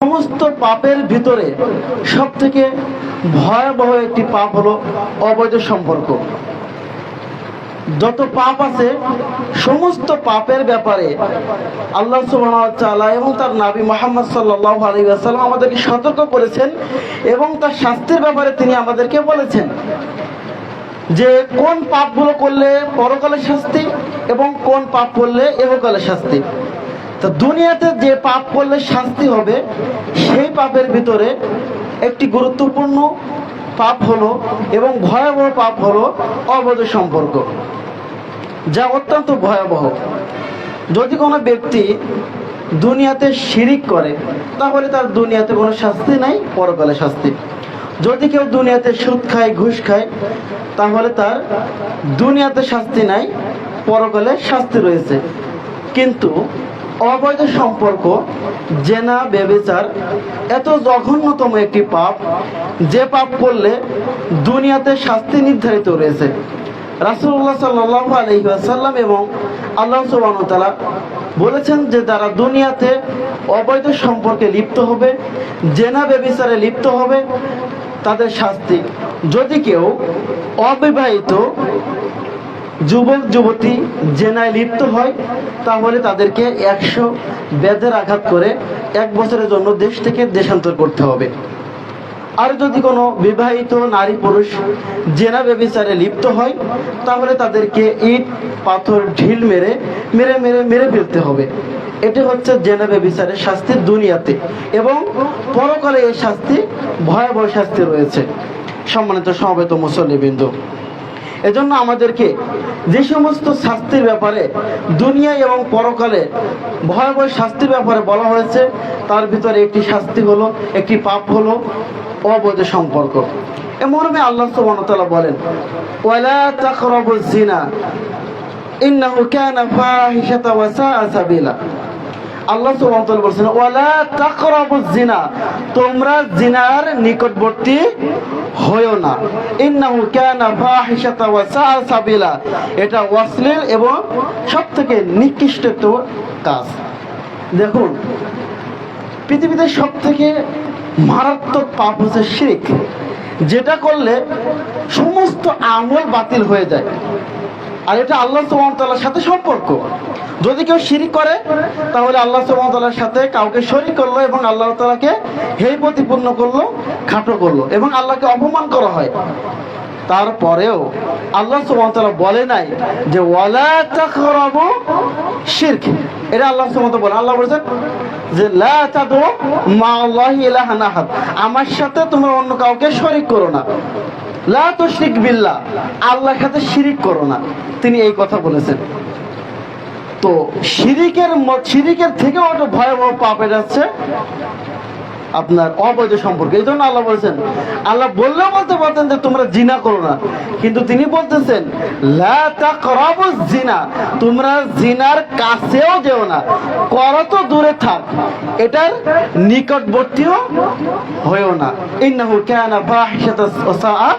সমস্ত পাপের ভিতরে সবথেকে ভয়াবহ একটি পাপ হলো অবৈধ সম্পর্ক। যত পাপ আছে সমস্ত পাপের ব্যাপারে আল্লাহ সুবহানাহু ওয়া তাআলা এবং তার নবী মুহাম্মদ সাল্লাল্লাহু আলাইহি ওয়াসাল্লাম আমাদেরকে সতর্ক করেছেন এবং তার শাস্তির ব্যাপারে তিনি আমাদেরকে বলেছেন যে কোন পাপগুলো করলে পরকালে শাস্তি এবং কোন পাপ করলে ইহকালে শাস্তি। তো দুনিয়াতে যে পাপ করলে শাস্তি হবে সেই পাপের ভিতরে একটি গুরুত্বপূর্ণ পাপ হলো এবং ভয়াবহ পাপ হলো অবৈধ সম্পর্ক, যা অত্যন্ত ভয়াবহ। যদি কোনো ব্যক্তি দুনিয়াতে শিরিক করে তাহলে তার দুনিয়াতে কোনো শাস্তি নাই, পরকালে শাস্তি। যদি কেউ দুনিয়াতে সুদ খায়, ঘুষ খায়, তাহলে তার দুনিয়াতে শাস্তি নাই, পরকালে শাস্তি রয়েছে। কিন্তু অবৈধ সম্পর্ক, জেনা, ব্যভিচার এত জঘন্যতম একটি পাপ, যে পাপ করলে দুনিয়াতে শাস্তি নির্ধারিত রয়েছে। রাসূলুল্লাহ সাল্লাল্লাহু আলাইহি ওয়াসাল্লাম এবং আল্লাহ সুবহানাহু ওয়া তাআলা বলেছেন যে যারা দুনিয়াতে অবৈধ সম্পর্কে লিপ্ত হবে, জেনা ব্যভিচারে লিপ্ত হবে, তাদের শাস্তি। যদি কেউ অবিবাহিত যুবক যুবতী জেনায় লিপ্ত হয় তাহলে তাদেরকে 100 বেদের আঘাত করে 1 বছরের জন্য দেশ থেকে দেশান্তর করতে হবে। আর যদি কোনো বিবাহিত নারী পুরুষ জেনা ব্যভিচারে লিপ্ত হয় তাহলে তাদেরকে ইট পাথর ঢিল মেরে মেরে মেরে মেরে ফেলতে হবে। এটি হচ্ছে জেনা ব্যভিচারের শাস্তি দুনিয়াতে, এবং পরকালে এই শাস্তি ভয়াবহ শাস্তি রয়েছে। সম্মানিত সমবেত মুসল্লিবৃন্দ, এজন্য আমাদেরকে যে সমস্ত শাস্তির ব্যাপারে দুনিয়ায় এবং পরকালে ভয়াবহ শাস্তির ব্যাপারে বলা হয়েছে তার ভিতরে একটি শাস্তি হলো, একটি পাপ হলো অবৈধ সম্পর্ক। এ মর্মে আল্লাহ সুবহানাহু ওয়া তাআলা বলেন, ওয়ালা তাকরাবুজ জিনা ইন্নাহু কানা ফাহিশাতান ওয়া সাআ সাবিলা। আল্লাহ সুবহানাহু ওয়া তাআলা বলেন, ওয়ালা তাকরাবুজ জিনা, তোমরা জিনার নিকটবর্তী হয়ো না। ইন্নাহু কানা ফাহিশাতান ওয়া সাআ সাবিলা, এটা অশ্লীল এবং সবথেকে নিকৃষ্ট কাজ। দেখুন, পৃথিবীতে সবথেকে মারাত্মক পাপ হচ্ছে শিরক, যেটা করলে সমস্ত আমল বাতিল হয়ে যায়। আর এটা আল্লাহ সুবহানাহু ওয়া তাআলার সাথে সম্পর্ক। যদি কেউ শিরক করে তাহলে আল্লাহ সুবহানাহু ওয়া তাআলার সাথে কাউকে শরীক করলো এবং আল্লাহ তাআলাকে হেয় প্রতিপন্ন করলো, খাটো করলো, এবং আল্লাহকে অপমান করা হয়। তারপরেও আল্লাহ সুবহানাহু ওয়া তাআলা বলে নাই যে ওয়ালা তাকরাবু শিরক। এটা আল্লাহ সুবহানাহু ওয়া তাআলা বলেন, আল্লাহ বলেছেন যে লা তাদউ মা'আল্লাহি ইলাহান আহাদ, আমার সাথে তোমরা অন্য কাউকে শরীক করো না। লা তুশরিক বিল্লাহ, আল্লাহর সাথে শিরিক করো না, তিনি এই কথা বলেছেন। তো শিরিকের থেকেও একটা ভয়াবহ পাপ এটা হচ্ছে আপনার অবৈধ সম্পর্ক। এই জন্য আল্লাহ বলেছেন, আল্লাহ বললেও বলতে পারতেন যে তোমরা জিনা করো না, কিন্তু তিনি বলতেছেন লা তাকরাবুজ জিনা, তোমরা জিনার কাছেও যেও না, করো তো দূরে থাক, এটার নিকটবর্তীও হয়েও না। ইন্নাহু কানা ফাহিশাতান ওয়া সাআ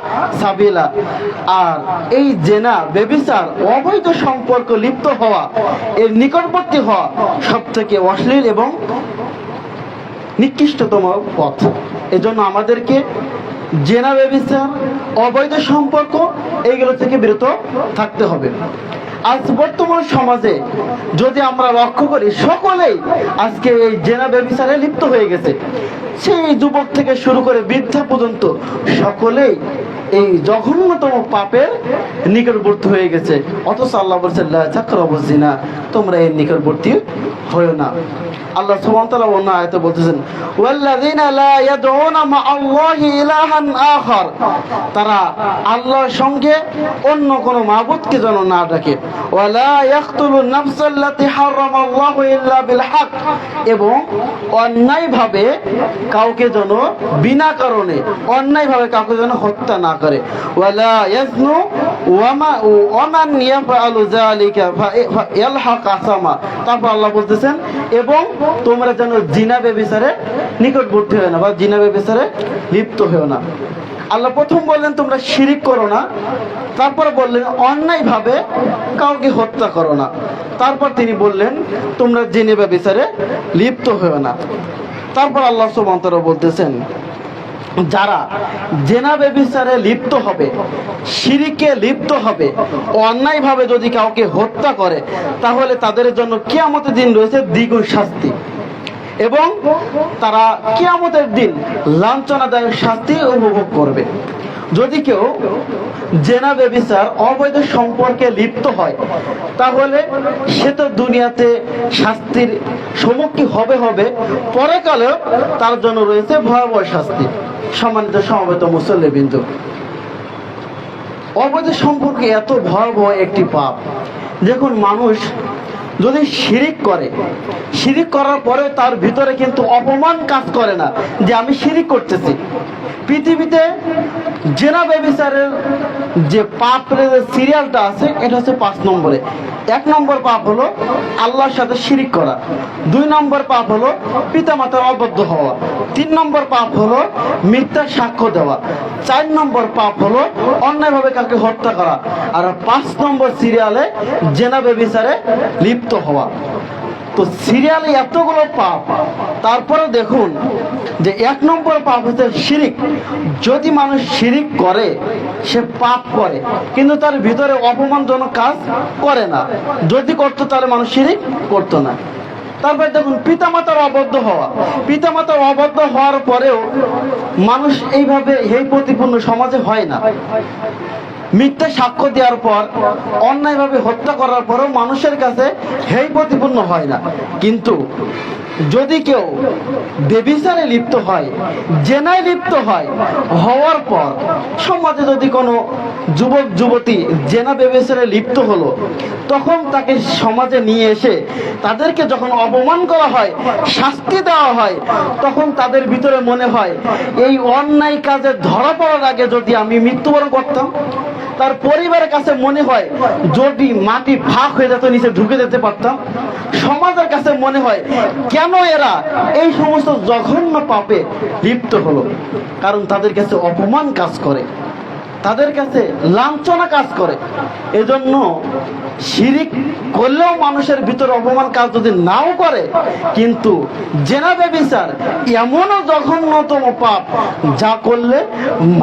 সাবিলা। আর এই জেনা, ব্যভিচার, অবৈধ সম্পর্ক লিপ্ত হওয়া, এর নিকটবর্তী হওয়া সবথেকে অশ্লীল এবং নিকৃষ্টতম পথ। এজন্য আমাদেরকে জেনা, ব্যভিচার, অবৈধ সম্পর্ক এইগুলো থেকে বিরত থাকতে হবে। আজ বর্তমান সমাজে যদি আমরা লক্ষ্য করি, সকলেই আজকে এই জেনা ব্যভিচারে লিপ্ত হয়ে গেছে। সেই যুবক থেকে শুরু করে বৃদ্ধা পর্যন্ত সকলেই এই জঘন্যতম পাপের নিকটবর্তী হয়ে গেছে। অথচ আল্লাহ বলছেন লা তাকরাবুজ জিনা, তোমরা এর নিকটবর্তী হয়ো না। আল্লাহ সুবহানাহু ওয়া তাআলা অন্য আয়াতে বলতেছেন, ওয়াল্লাযিনা লা ইয়াদউনা মা'আল্লাহি ইলাহান আখার, তারা আল্লাহর সঙ্গে অন্য কোনো মাবুদকে যেন না ডাকে। ওয়ালা ইয়াকতুলুন নাফসাল্লাতী হারামাল্লাহু ইল্লা বিল হক, এবং অন্যায়ভাবে কাউকে যেন বিনা কারণে অন্যায়ভাবে কাউকে যেন হত্যা না করে। ওয়ালা ইয়াজনু ওয়ামান ইয়াফআলু যালিকা ফায়ালহাক আসামা। তারপর আল্লাহ বলতেছেন, এবং তোমরা যেন জিনা ব্যভিচারে নিকটবর্তী হয় না বা জিনা ব্যভিচারে লিপ্ত হও না। আল্লাহ প্রথম বললেন তোমরা শিরিক করো না, তারপর বললেন অন্যায়ভাবে কাউকে হত্যা করো না, তারপর তিনি বললেন তোমরা জিনা ব্যভিচারে লিপ্ত হও না। তারপর আল্লাহ সুবহানাহু ওয়া তাআলা বলতেছেন, যারা জেনা ব্যভিচারে লিপ্ত হবে, শিরকে লিপ্ত হবে, অন্যায়ভাবে যদি কাউকে হত্যা করে, তাহলে তাদের জন্য কিয়ামতের দিন রয়েছে দ্বিগুণ শাস্তি, এবং তারা কিয়ামতের দিন লাঞ্ছনাদায়ক শাস্তি উপভোগ করবে। যদি কেউ জেনা ব্যভিচার অবৈধ সম্পর্কে লিপ্ত হয়, তাহলে সে তো দুনিয়াতে শাস্তির সম্মুখীন হবে, পরকালেও তার জন্য রয়েছে ভয়াবহ শাস্তি। সম্মানিত সমবেত মুসল্লিবৃন্দ, অবৈধ সম্পর্কে এত ভয়াবহ একটি পাপ, যখন মানুষ যদি শিরিক করে, শিরিক করার পরেও তার ভিতরে কিন্তু অপমান কাজ করে না যে আমি শিরিক করতেছি। পৃথিবীতে জেনা ব্যভিচারের যে পাপের সিরিয়ালটা আছে, এটা হচ্ছে 5 নম্বরে। 1 নম্বর পাপ হলো আল্লাহর সাথে শিরিক করা, 2 নম্বর পাপ হলো পিতামাতার অবদ্ধ হওয়া, 3 নম্বর পাপ হলো মিথ্যা সাক্ষ্য দেওয়া, 4 নম্বর পাপ হলো অন্যায়ভাবে কাউকে হত্যা করা, আর 5 নম্বর সিরিয়ালে জেনা ব্যভিচারে লিপ্ত হওয়া। তো সিরিয়ালে এতগুলো পাপ, তারপরে দেখুন যে 1 নম্বর পাপ হচ্ছে শিরিক। যদি মানুষ শিরিক করে, সে পাপ করে, কিন্তু তার ভিতরে অপমানজনক কাজ করে না। যদি করতো তাহলে মানুষ শিরিক করতো না। তারপরে দেখুন পিতামাতার অবদ্ধ হওয়া। পিতামাতার অবদ্ধ হওয়ার পরেও মানুষ এইভাবে এই প্রতিপূর্ণ সমাজে হয় না। মিথ্যা সাক্ষ্য দেওয়ার পর, অন্যায়ভাবে হত্যা করার পরেও মানুষের কাছে হেয় প্রতিপূর্ণ হয় না। কিন্তু যদি কেউ ব্যভিচারে লিপ্ত হয়, জেনায় লিপ্ত হয়, হওয়ার পর সমাজে যদি কোনো যুবক যুবতী জেনা ব্যভিচারে লিপ্ত হলো, তখন তাকে সমাজে নিয়ে এসে তাদেরকে যখন অপমান করা হয়, শাস্তি দেওয়া হয়, তখন তাদের ভিতরে মনে হয় এই অন্যায় কাজে ধরা পড়ার আগে যদি আমি মৃত্যুবরণ করতাম। তার পরিবারের কাছে মনে হয় যদি মাটি ফাঁক হয়ে যেত, নিচে ঢুকে যেতে পারতাম। সমাজের কাছে মনে হয় কেন এরা এই সমস্ত জঘন্য পাপে লিপ্ত হলো, কারণ তাদের কাছে অপমান কাজ করে, তাদের কাছে লাঞ্ছনা কাজ করে। এজন্য শিরিক করলেও মানুষের ভিতরে অপমান কাজ যদি নাও করে, কিন্তু জেনা ব্যভিচার এমনও জঘন্যতম পাপ যা করলে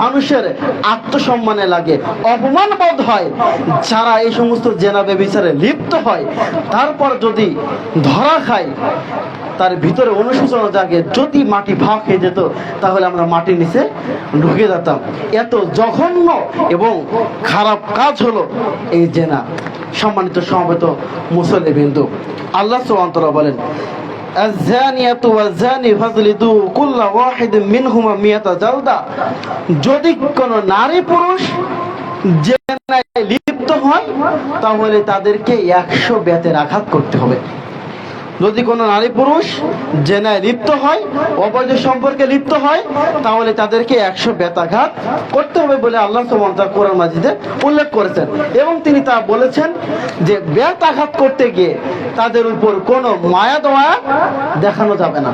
মানুষের আত্মসম্মানে লাগে, অপমান বোধ হয়। যারা এই সমস্ত জেনা ব্যভিচারে লিপ্ত হয়, তারপর যদি ধরা খায়, তার ভিতরে অনুশোচনা জাগে, যদি মাটি ভাগ হয়ে যেত তাহলে আমরা মাটির নিচে ঢুকে যেতাম। এত জঘন্য এবং খারাপ কাজ হলো এই জেনা। সম্মানিত সমবেত মুসল্লিবৃন্দ, আল্লাহ সুবহানাহু ওয়া তাআলা বলেন, আয-যানিয়াতু ওয়াজ-যানি ফাজলিদু কুল্লা ওয়াহিদিন মিনহুমা মিয়াতা জালদা। যদি কোনো নারী পুরুষ জেনায় লিপ্ত হয়, তাহলে তাদেরকে 100 বেতের আঘাত করতে হবে। যদি কোনো নারী পুরুষ জেনায় লিপ্ত হয়, অবৈধ সম্পর্কে লিপ্ত হয়, তাহলে তাদেরকে 100 বেতাঘাত করতে হবে বলে আল্লাহ সুবহানাহু ওয়া তাআলা কোরআন মাজিদে উল্লেখ করেছেন। এবং তিনি তা বলেছেন যে বেতাঘাত করতে গিয়ে তাদের উপর কোনো মায়া দয়া দেখানো যাবে না।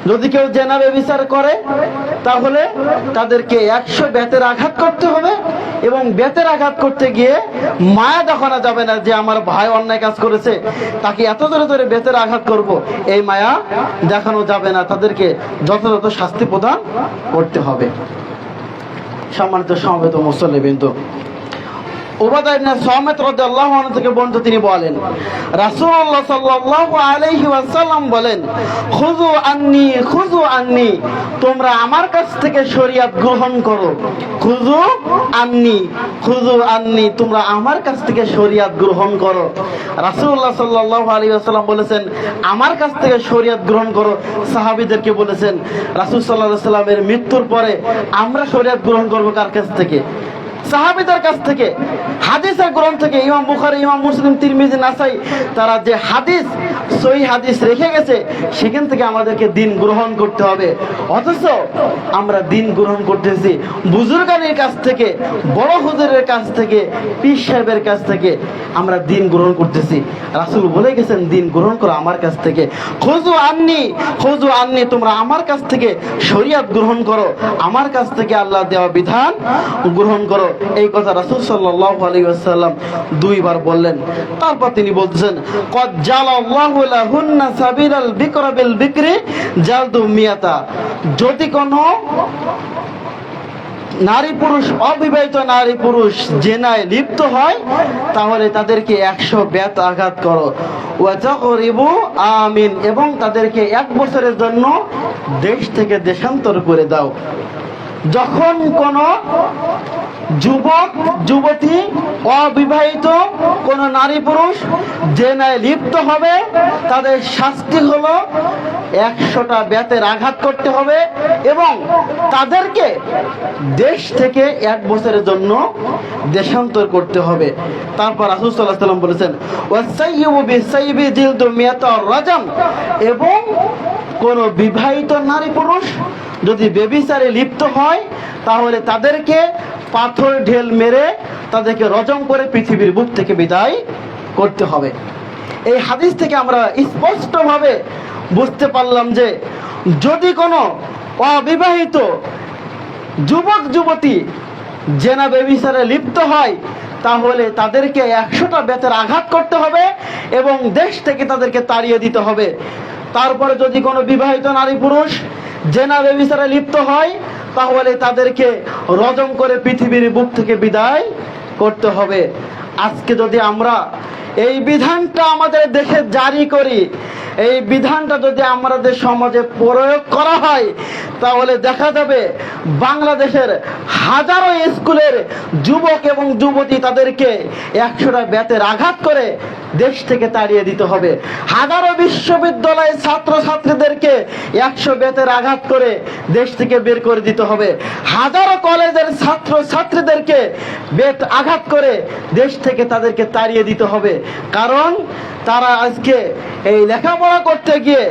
যদি কেউ জেনা ব্যভিচার করে, তাহলে তাদেরকে 100 বেতের আঘাত করতে হবে, এবং বেতের আঘাত করতে গিয়ে মায়া দেখানো যাবে না যে আমার ভাই অন্যায় কাজ করেছে, তাকে এত জোরে জোরে বেতের আঘাত করব, এই মায়া দেখানো যাবে না। তাদেরকে যথাযথ শাস্তি প্রদান করতে হবে। সম্মানিত সমবেত মুসল্লিবৃন্দ, উবাদা ইবনে সামিত রাদিয়াল্লাহু আনহু থেকে বর্ণিত, তিনি বলেন রাসূলুল্লাহ সাল্লাল্লাহু আলাইহি ওয়াসাল্লাম বলেন, খুযু আন্নি, তোমরা আমার কাছ থেকে শরীয়ত গ্রহণ করো। খুযু আন্নি, তোমরা আমার কাছ থেকে শরীয়ত গ্রহণ করো। রাসূলুল্লাহ সাল্লাল্লাহু আলাইহি ওয়াসাল্লাম বলেছেন আমার কাছ থেকে শরীয়ত গ্রহণ করো। সাহাবীদেরকে বলেছেন রাসূল সাল্লাল্লাহু আলাইহি ওয়াসাল্লামের মৃত্যুর পরে আমরা শরীয়ত গ্রহণ করব কার কাছ থেকে? সাহাবীদের কাছ থেকে। হাদিসের গ্রন্থ থেকে ইমাম বুখারী, ইমাম মুসলিম, তিরমিজি, নাসাই তারা যে হাদিস, সহিহ হাদিস রেখে গেছে, সেখান থেকে আমাদেরকে দিন গ্রহণ করতে হবে। অথচ আমরা দিন গ্রহণ করতেছি বুজুর্গানের কাছ থেকে, বড় হুজুরের কাছ থেকে, পীর সাহেবের কাছ থেকে আমরা দিন গ্রহণ করতেছি। রাসূল বলে গেছেন দিন গ্রহণ করো আমার কাছ থেকে। খুযু আন্নি, তোমরা আমার কাছ থেকে শরীয়ত গ্রহণ করো, আমার কাছ থেকে আল্লাহ দেওয়া বিধান গ্রহণ করো। এই কথা রাসূল সাল্লাল্লাহু আলাইহি ওয়াসাল্লাম দুইবার বললেন। তারপর তিনি বলতেছেন কদ জালাল্লাহু লাহুন্না সাবিলাল বিকরা বিল বিকরি জালদু মিয়াতা, যদি কোনো নারী পুরুষ, অবিবাহিত নারী পুরুষ জেনায় লিপ্ত হয় তাহলে তাদেরকে 100 বেত আঘাত করো, ওয়াতাকরিবু আমিন, এবং তাদেরকে 1 বছরের জন্য দেশ থেকে দেশান্তর করে দাও। যখন কোনো যুবক যুবতী, অবিবাহিত কোন নারী পুরুষ জেনায় লিপ্ত হবে তাদের শাস্তি হলো 100টা বেতের আঘাত করতে হবে এবং তাদেরকে দেশ থেকে 1 বছরের জন্য দেশান্তর করতে হবে। তারপর রাসূল সাল্লাল্লাহু আলাইহি ওয়াসাল্লাম বলেছেন ওয়াসাইয়্যিবু বিসাইয়্যিবি জিলদু মিয়াতা রাজাম, এবং কোন বিবাহিত নারী পুরুষ যদি ব্যভিচারে লিপ্ত হয় তাহলে তাদেরকে পাথর ঢেল মেরে তাদেরকে রজম করে পৃথিবীর বুক থেকে বিদায় করতে হবে। এই হাদিস থেকে আমরা স্পষ্টভাবে বুঝতে পারলাম যে যদি কোনো অবিবাহিত যুবক যুবতী জেনা ব্যভিচারে লিপ্ত হয় তাহলে তাদেরকে 100টা বেতের আঘাত করতে হবে এবং দেশ থেকে তাদেরকে তাড়িয়ে দিতে হবে। তারপরে যদি কোনো বিবাহিত নারী পুরুষ জেনা ব্যভিচারে লিপ্ত হয় তাহলে তাদেরকে রজম করে পৃথিবীর বুক থেকে বিদায় করতে হবে। আজকে যদি আমরা এই বিধানটা আমাদের দেশে জারি করি, এই বিধানটা যদি আমাদের সমাজে প্রয়োগ করা হয় তাহলে দেখা যাবে বাংলাদেশের হাজারো স্কুলের যুবক এবং যুবতী তাদেরকে 100টা বেতের আঘাত করে দেশ থেকে তাড়িয়ে দিতে হবে। হাজারো বিশ্ববিদ্যালয়ের ছাত্র ছাত্রীদেরকে 100 বেতের আঘাত করে দেশ থেকে বের করে দিতে হবে। হাজারো কলেজের ছাত্র ছাত্রীদেরকে বেত আঘাত করে দেশ থেকে তাদেরকে তাড়িয়ে দিতে হবে, কারণ তারা আজকে এই লেখাপড়া করতে গিয়ে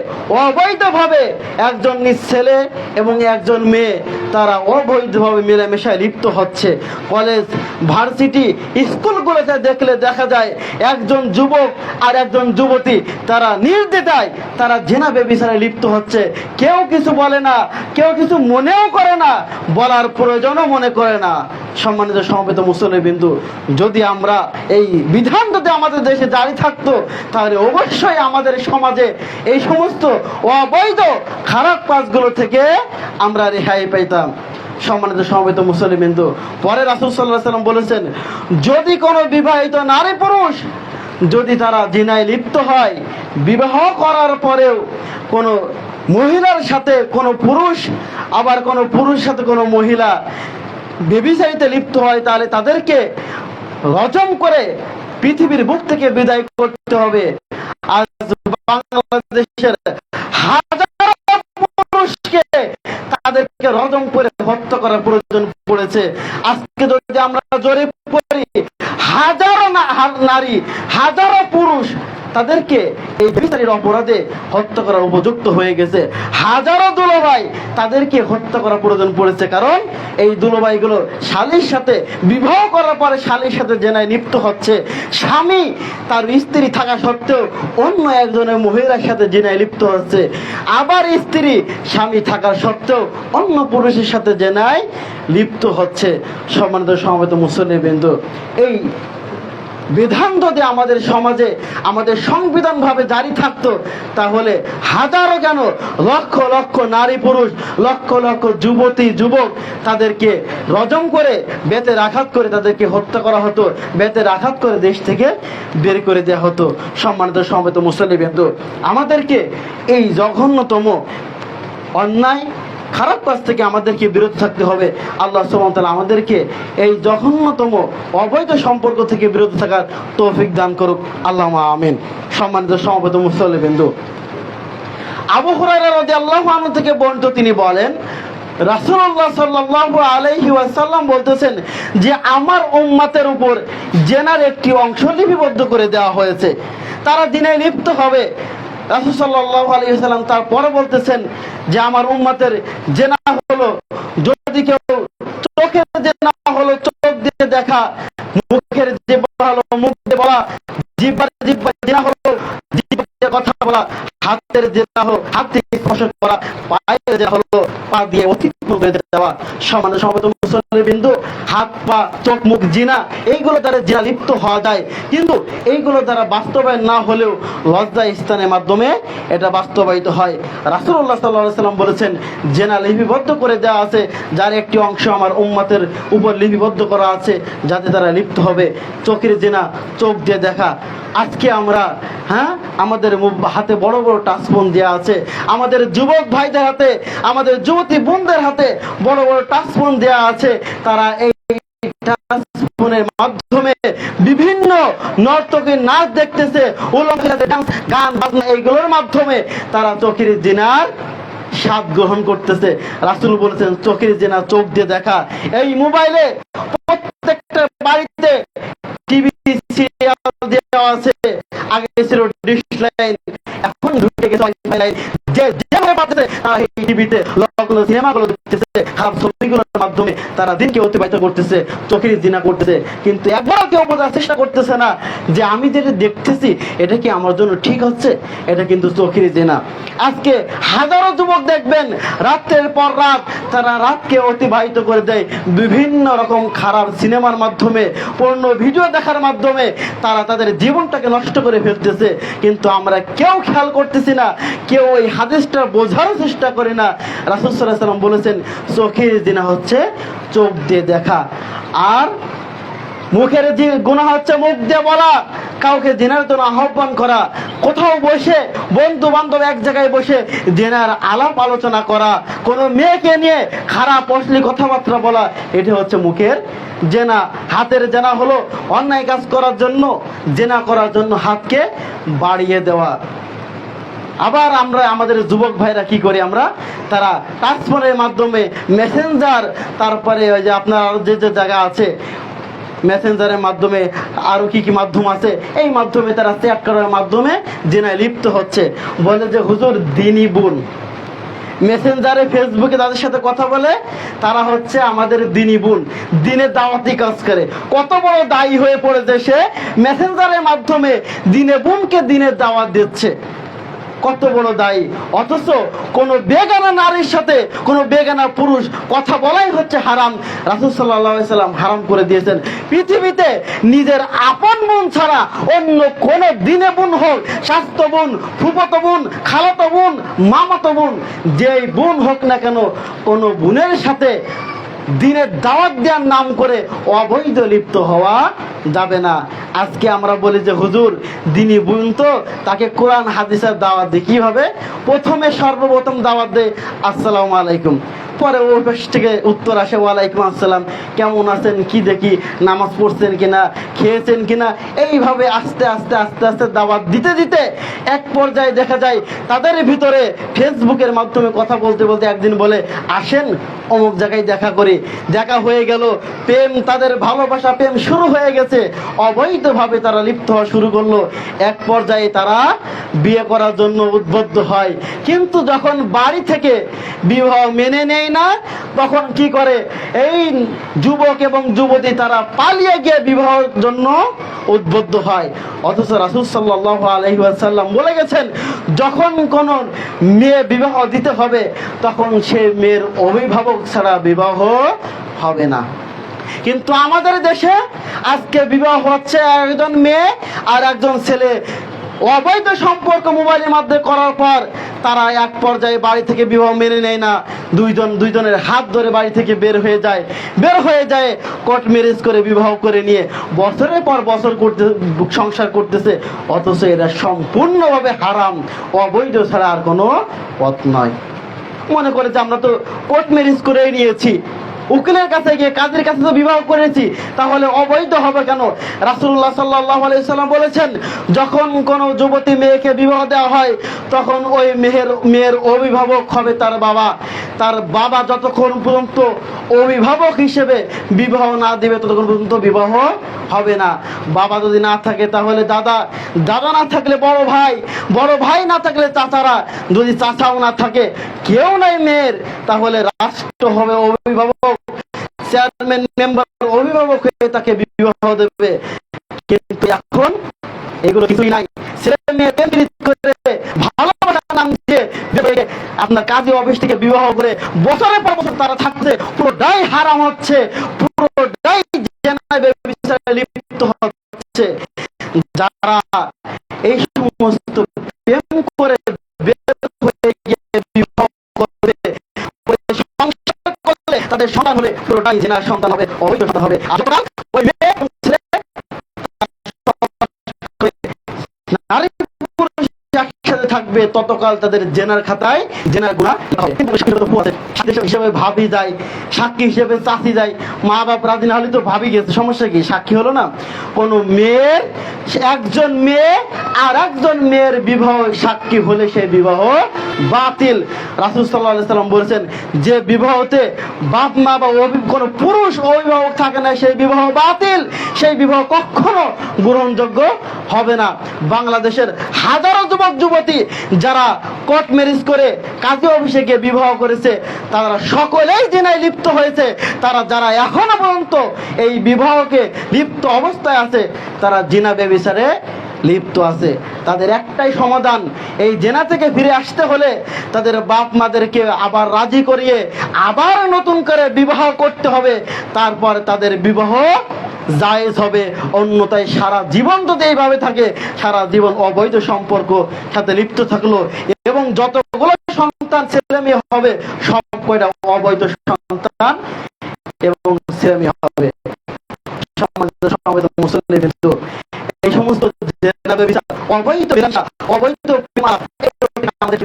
অবৈধভাবে একজন ছেলে এবং একজন মেয়ে তারা অবৈধভাবে মেলামেশায় লিপ্ত হচ্ছে। কলেজ ভার্সিটি স্কুলগুলোতে দেখলে দেখা যায় একজন যুবক আর একজন যুবতী তারা নির্দ্বিধায় তারা জেনা ব্যভিচারে লিপ্ত হচ্ছে। কেউ কিছু বলে না, কেউ কিছু মনেও করে না, বলার প্রয়োজনও মনে করে না। সম্মানিত সমবেত মুসলিমবিন্দু, যদি আমরা এই বিধান যদি আমাদের দেশে জারি থাকতো তাহলে অবশ্যই আমাদের সমাজে এই সমস্ত অবৈধ খারাপ কাজগুলো থেকে আমরা রেহাই পাইতাম। সম্মানিত সমবেত মুসলিমবিন্দু, পরে রাসূল সাল্লাল্লাহু আলাইহি ওয়াসাল্লাম বলেছেন যদি কোনো বিবাহিত নারী পুরুষ যদি তারা জিনায় লিপ্ত হয়, বিবাহ করার পরেও কোনো মহিলার সাথে কোনো পুরুষ, আবার কোনো পুরুষের সাথে কোনো মহিলা ব্যভিচারিতে লিপ্ত হয় তাহলে তাদেরকে রজম করে পৃথিবীর বুক থেকে বিদায় করতে হবে। আজ বাংলাদেশের হাজার পুরুষকে তাদেরকে রজম করে হত্যা করার প্রয়োজন পড়েছে। আজকে যদি আমরা জরিপ করি হাজারো নারী, হাজারো পুরুষ তাদেরকে এই ব্যভিচারীর অপরাধে হত্যা করার উপযুক্ত হয়ে গেছে। হাজারো দুলাভাই তাদেরকে হত্যা করার প্রয়োজন পড়েছে, কারণ এই দুলাভাইগুলো শালীর সাথে বিবাহ করার পরে শালীর সাথে জেনায় লিপ্ত হচ্ছে। স্বামী তার স্ত্রী থাকা সত্ত্বেও অন্য একজনের মহিলার সাথে জেনায় লিপ্ত হচ্ছে, আবার স্ত্রী স্বামী থাকা সত্ত্বেও অন্য পুরুষের সাথে জেনায় লিপ্ত হচ্ছে। সম্মানিত সমবেত মুসলিমবৃন্দ, এই বিধান যদি আমাদের সমাজে আমাদের সংবিধান ভাবে জারি থাকতো তাহলে হাজারো কেন লক্ষ লক্ষ নারী পুরুষ, লক্ষ লক্ষ যুবতী যুবক তাদেরকে রজম করে বেতের আঘাত করে তাদেরকে হত্যা করা হতো, বেতের আঘাত করে দেশ থেকে বের করে দেওয়া হতো। সম্মানিত সমবেত মুসলিমবৃন্দ, আমাদেরকে এই জঘন্যতম অন্যায় খারাপ কাজ থেকে আমাদেরকে বিরত থাকতে হবে। আল্লাহ সুবহানাহু ওয়া তাআলা আমাদেরকে এই জঘন্যতম অবৈধ সম্পর্ক থেকে বিরত থাকার তৌফিক দান করুক, আল্লাহুম্মা আমিন। সম্মানিত সমবেত মুসলিমবৃন্দ, আবু হুরায়রা রাদিয়াল্লাহু আনহু থেকে বর্ণিত, তিনি বলেন রাসূলুল্লাহ সাল্লাল্লাহু আলাইহি ওয়াসাল্লাম বলতেছেন যে আমার উম্মতের উপর জেনার একটি অংশ লিপিবদ্ধ করে দেওয়া হয়েছে, তারা জিনায় লিপ্ত হবে। রাসূল সাল্লাল্লাহু আলাইহি ওয়াসাল্লাম তারপরে বলতেছেন যে আমার উম্মতের জেনা হলো, যদি কেউ চোখের জেনা হলো চোখ দিয়ে দেখা, মুখের জিহ্বা হলো মুখ দিয়ে বলা, জিহ্বার জেনা হলো জিহ্বা দিয়ে কথা বলা, হাতের জেনা হলো হাত দিয়ে স্পর্শ করা, পায়ের জেনা হলো পা দিয়ে অতিক্রম বেঁধে দেওয়া, সমাজে সমবেত মুসলমান বিন্দু, হাত পা চোখ মুখ জিনা, এইগুলো দ্বারা জিনা লিপ্ত হওয়া যায়। কিন্তু এইগুলো দ্বারা বাস্তবায়ন না হলেও লজ্জা স্থানের মাধ্যমে এটা বাস্তবায়িত হয়। রাসূলুল্লাহ সাল্লাল্লাহু আলাইহি ওয়াসাল্লাম বলেছেন, জেনা লিপিবদ্ধ করে দেওয়া আছে, যার একটি অংশ আমার উম্মতের উপর লিপিবদ্ধ করা আছে, যাতে তারা লিপ্ত হবে। চোখের জেনা, চোখ দিয়ে দেখা। আজকে আমরা আমাদের হাতে বড় বড় টাচফোন দেওয়া আছে, আমাদের যুবক ভাইদের হাতে, আমাদের যুবতী বোনদের হাতে বড় বড় টাচফোন দেওয়া আছে। তারা এই টাচফোনের মাধ্যমে বিভিন্ন নর্তকীর নাচ দেখতেছে, গান বাজনা, এইগুলোর মাধ্যমে তারা চোখের জিনার স্বাদ গ্রহণ করতেছে। রাসূল বলেছেন, চোখের জিনা চোখ দিয়ে দেখা। এই মোবাইলে প্রত্যেকটা বাড়িতে টিভি সিরিয়াল দেওয়া আছে। আগে ছিল ডিশ লাইন, এখন ঢুকে গেছে ওয়াইফাই লাইন। যে যেভাবে পাচ্ছে এই টিভিতে লগ্ন সিনেমাগুলো দেখতেছে, খারাপ ছবিগুলোর মাধ্যমে তারা দিনকে অতিবাহিত করতেছে, চোখের জিনা করতেছে। কিন্তু একবার কেউ বোঝার চেষ্টা করতেছে না যে আমি যেটা দেখতেছি এটা কি আমার জন্য ঠিক হচ্ছে। এটা কিন্তু চোখের জিনা। আজকে হাজারো যুবক দেখবেন রাতের পর রাত তারা রাতকে অতিবাহিত করে দেয় বিভিন্ন রকম খারাপ সিনেমার মাধ্যমে, পূর্ণ ভিডিও দেখার মাধ্যমে তারা তাদের জীবনটাকে নষ্ট করে ফেলতেছে। কিন্তু আমরা কেউ খেয়াল করতেছি না, কেউ ওই হাদিসটা বোঝার চেষ্টা করি না। রাসূল সাল্লাল্লাহু আলাইহি ওয়াসাল্লাম বলেছেন, চোখের জিনা হচ্ছে চোখ দিয়ে দেখা, আর মুখের যে গুনাহ হচ্ছে মুখ দিয়ে বলা, কাউকে জিনার জন্য আহ্বান করা, কোথাও বসে বন্ধু বান্ধব এক জায়গায় বসে জিনার আলাপ আলোচনা করা, কোনো মেয়েকে নিয়ে খারাপ অশ্লীল কথাবার্তা বলা, এটা হচ্ছে মুখের জেনা। হাতের জেনা হলো অন্যায় কাজ করার জন্য, জেনা করার জন্য হাতকে বাড়িয়ে দেওয়া। আবার আমরা আমাদের যুবক ভাইরা কি করি, আমরা তারা টাচফোনের মাধ্যমে মেসেঞ্জার, তারপরে ওই যে আপনার আরো যে যে জায়গা আছে মেসেঞ্জারের মাধ্যমে, আরো কি কি মাধ্যম আছে, এই মাধ্যমে তারা চ্যাট করার মাধ্যমে জেনায় লিপ্ত হচ্ছে। বলে যে হুজুর দিনী বোন, মেসেঞ্জারে ফেসবুকে তাদের সাথে কথা বলে, তারা হচ্ছে আমাদের দিনী বোন, দিনের দাওয়াতি কাজ করে। কত বড় দায়ী হয়ে পড়েছে সে, মেসেঞ্জারের মাধ্যমে দিনে বোনকে দিনের দাওয়াত দিচ্ছে, কত বড় দায়ী। অথচ কোন বেগানা নারীর সাথে কোন বেগানা পুরুষ কথা বলাই হচ্ছে হারাম। রাসূল সাল্লাল্লাহু আলাইহি ওয়াসাল্লাম হারাম করে দিয়েছেন। পৃথিবীতে নিজের আপন বোন ছাড়া অন্য কোন দিনে বোন হোক, স্বাস্থ্য বোন, ফুফাতো বোন, খালাতো বোন, মামাতো বোন, যেই বোন হোক না কেন, কোন বোনের সাথে দিনের দাওয়াত দেওয়ার নাম করে অবৈধ লিপ্ত হওয়া যাবে না। আজকে আমরা বলি যে হুজুর দিনী বোন, তো তাকে কোরআন হাদিসের দাওয়াত দিই কিভাবে? প্রথমে সর্বপ্রথম দাওয়াত দেয় আসসালামু আলাইকুম, পরে ওই পাশ থেকে উত্তর আসে ওয়ালাইকুম আসসালাম, কেমন আছেন, কি দেখি, নামাজ পড়ছেন কিনা, খেয়েছেন কিনা। এইভাবে আস্তে আস্তে আস্তে আস্তে দাওয়াত দিতে দিতে এক পর্যায়ে দেখা যায় তাদের ভিতরে ফেসবুকের মাধ্যমে কথা বলতে বলতে একদিন বলে, আসেন অমুক জায়গায় দেখা করি। দেখা হয়ে গেল, প্রেম, তাদের ভালোবাসা প্রেম শুরু হয়ে গেছে, অবৈধভাবে তারা লিপ্ত হওয়া শুরু করলো। এক পর্যায়ে তারা বিয়ে করার জন্য উদ্বুদ্ধ হয়। কিন্তু যখন বাড়ি থেকে বিবাহ মেনে নেয় না, তখন কি করে এই যুবক এবং যুবতী তারা পালিয়ে গিয়ে বিবাহের জন্য উদ্বুদ্ধ হয়। অথচ রাসূল সাল্লাল্লাহু আলাইহি ওয়াসাল্লাম বলে গেছেন, যখন কোন মেয়ে বিবাহ দিতে হবে তখন সে মেয়ের অভিভাবক ছাড়া বিবাহ হবে না। কিন্তু আমাদের দেশে আজকে বিবাহ হচ্ছে একজন মেয়ে আর একজন ছেলে, অবৈধ সম্পর্ক মোবাইলের মাধ্যমে করার পর তারা এক পর্যায়ে বাড়ি থেকে বিবাহ মেনে নেয় না, দুইজনের হাত ধরে বাড়ি থেকে বের হয়ে যায় কোর্ট ম্যারেজ করে বিবাহ করে নিয়ে বছরের পর বছর সংসার করতেছে। অথচ এরা সম্পূর্ণভাবে হারাম, অবৈধ ছাড়া আর কোনো পথ নয়। মনে করে যে আমরা তো কোর্ট ম্যারেজ করে নিয়েছি, উকিলের কাছে গিয়ে কাজের কাছে তো বিবাহ করেছি, তাহলে অবৈধ হবে কেন? রাসূলুল্লাহ সাল্লাল্লাহু আলাইহি সাল্লাম বলেছেন, যখন কোন যুবতী মেয়েকে বিবাহ দেওয়া হয় তখন ওই মেয়ের অভিভাবক হবে তার বাবা। তার বাবা যতক্ষণ পর্যন্ত অভিভাবক হিসেবে বিবাহ না দিবে ততক্ষণ পর্যন্ত বিবাহ হবে না। বাবা যদি না থাকে তাহলে দাদা, দাদা না থাকলে বড় ভাই, বড় ভাই না থাকলে চাচারা, যদি চাচাও না থাকে, কেউ নাই মেয়ের, তাহলে রাষ্ট্র হবে অভিভাবক, চেয়ারম্যান মেম্বার অভিভাবক হয়ে তাকে বিবাহ দেবে। কিন্তু এখন এগুলো কিছুই নাই। ছেলে মেয়ে প্রেম করে ভালোবাসার নাম দিয়ে আপনার কাজী অফিস থেকে বিবাহ করে বছরের পর বছর তারা থাকছে, পুরোটাই হারাম হচ্ছে, পুরোটাই জেনায় ব্যভিচারে লিপ্ত হচ্ছে। যারা এই সমস্ত প্রেম করে বের হয়ে গিয়ে বিবাহ করবে, সংসার করলে তাদের সন্তান হলে পুরোটাই জেনার সন্তান হবে, অবৈধ সন্তান হবে। আর ওই মেয়ে নারী পুরুষ একসাথে থাকবে ততকাল তাদের জেনার খাতায় জেনার গুনাহ হবে। হিসেবে ভাবি যায়, সাক্ষী হিসেবে চাচি যায়, মা বাপ রাজি না হলে তো ভাবি গেছে, সমস্যা কি? সাক্ষী হলো না। কোন মেয়ের, একজন মেয়ে আর একজন মেয়ের বিবাহ সাক্ষী হলে সেই বিবাহ বাতিল। রাসূল সাল্লাল্লাহু আলাইহি সাল্লাম বলেছেন, যে বিবাহতে বাপ মা বা কোন পুরুষ অভিভাবক থাকে না সেই বিবাহ বাতিল, সেই বিবাহ কখনো গ্রহণযোগ্য হবে না। বাংলাদেশের হাজারো যুবক যুবতী যারা কোর্ট ম্যারেজ করে কাজী অফিসে গিয়ে বিবাহ করেছে, তারা সকলেই জিনায় লিপ্ত হয়েছে। তারা যারা এখনো পর্যন্ত এই বিবাহকে লিপ্ত অবস্থায় আছে, তারা জিনা ব্যভিচারে লিপ্ত আছে। তাদের একটাই সমাধান, এই জেনা থেকে ফিরে আসতে হলে তাদের বাপ মাদেরকে আবার রাজি করিয়ে আবার নতুন করে বিবাহ করতে হবে, তারপর তাদের বিবাহ জায়েজ হবে। অন্যথায় সারা জীবন যদি এইভাবে থাকে, সারা জীবন অবৈধ সম্পর্ক সাথে লিপ্ত থাকলো এবং যতগুলো সন্তান ছেলে মেয়ে হবে সব কয়টা অবৈধ সন্তান এবং ছেলে মেয়ে হবে। এই সমস্ত অবৈধ অবৈধ আমাদের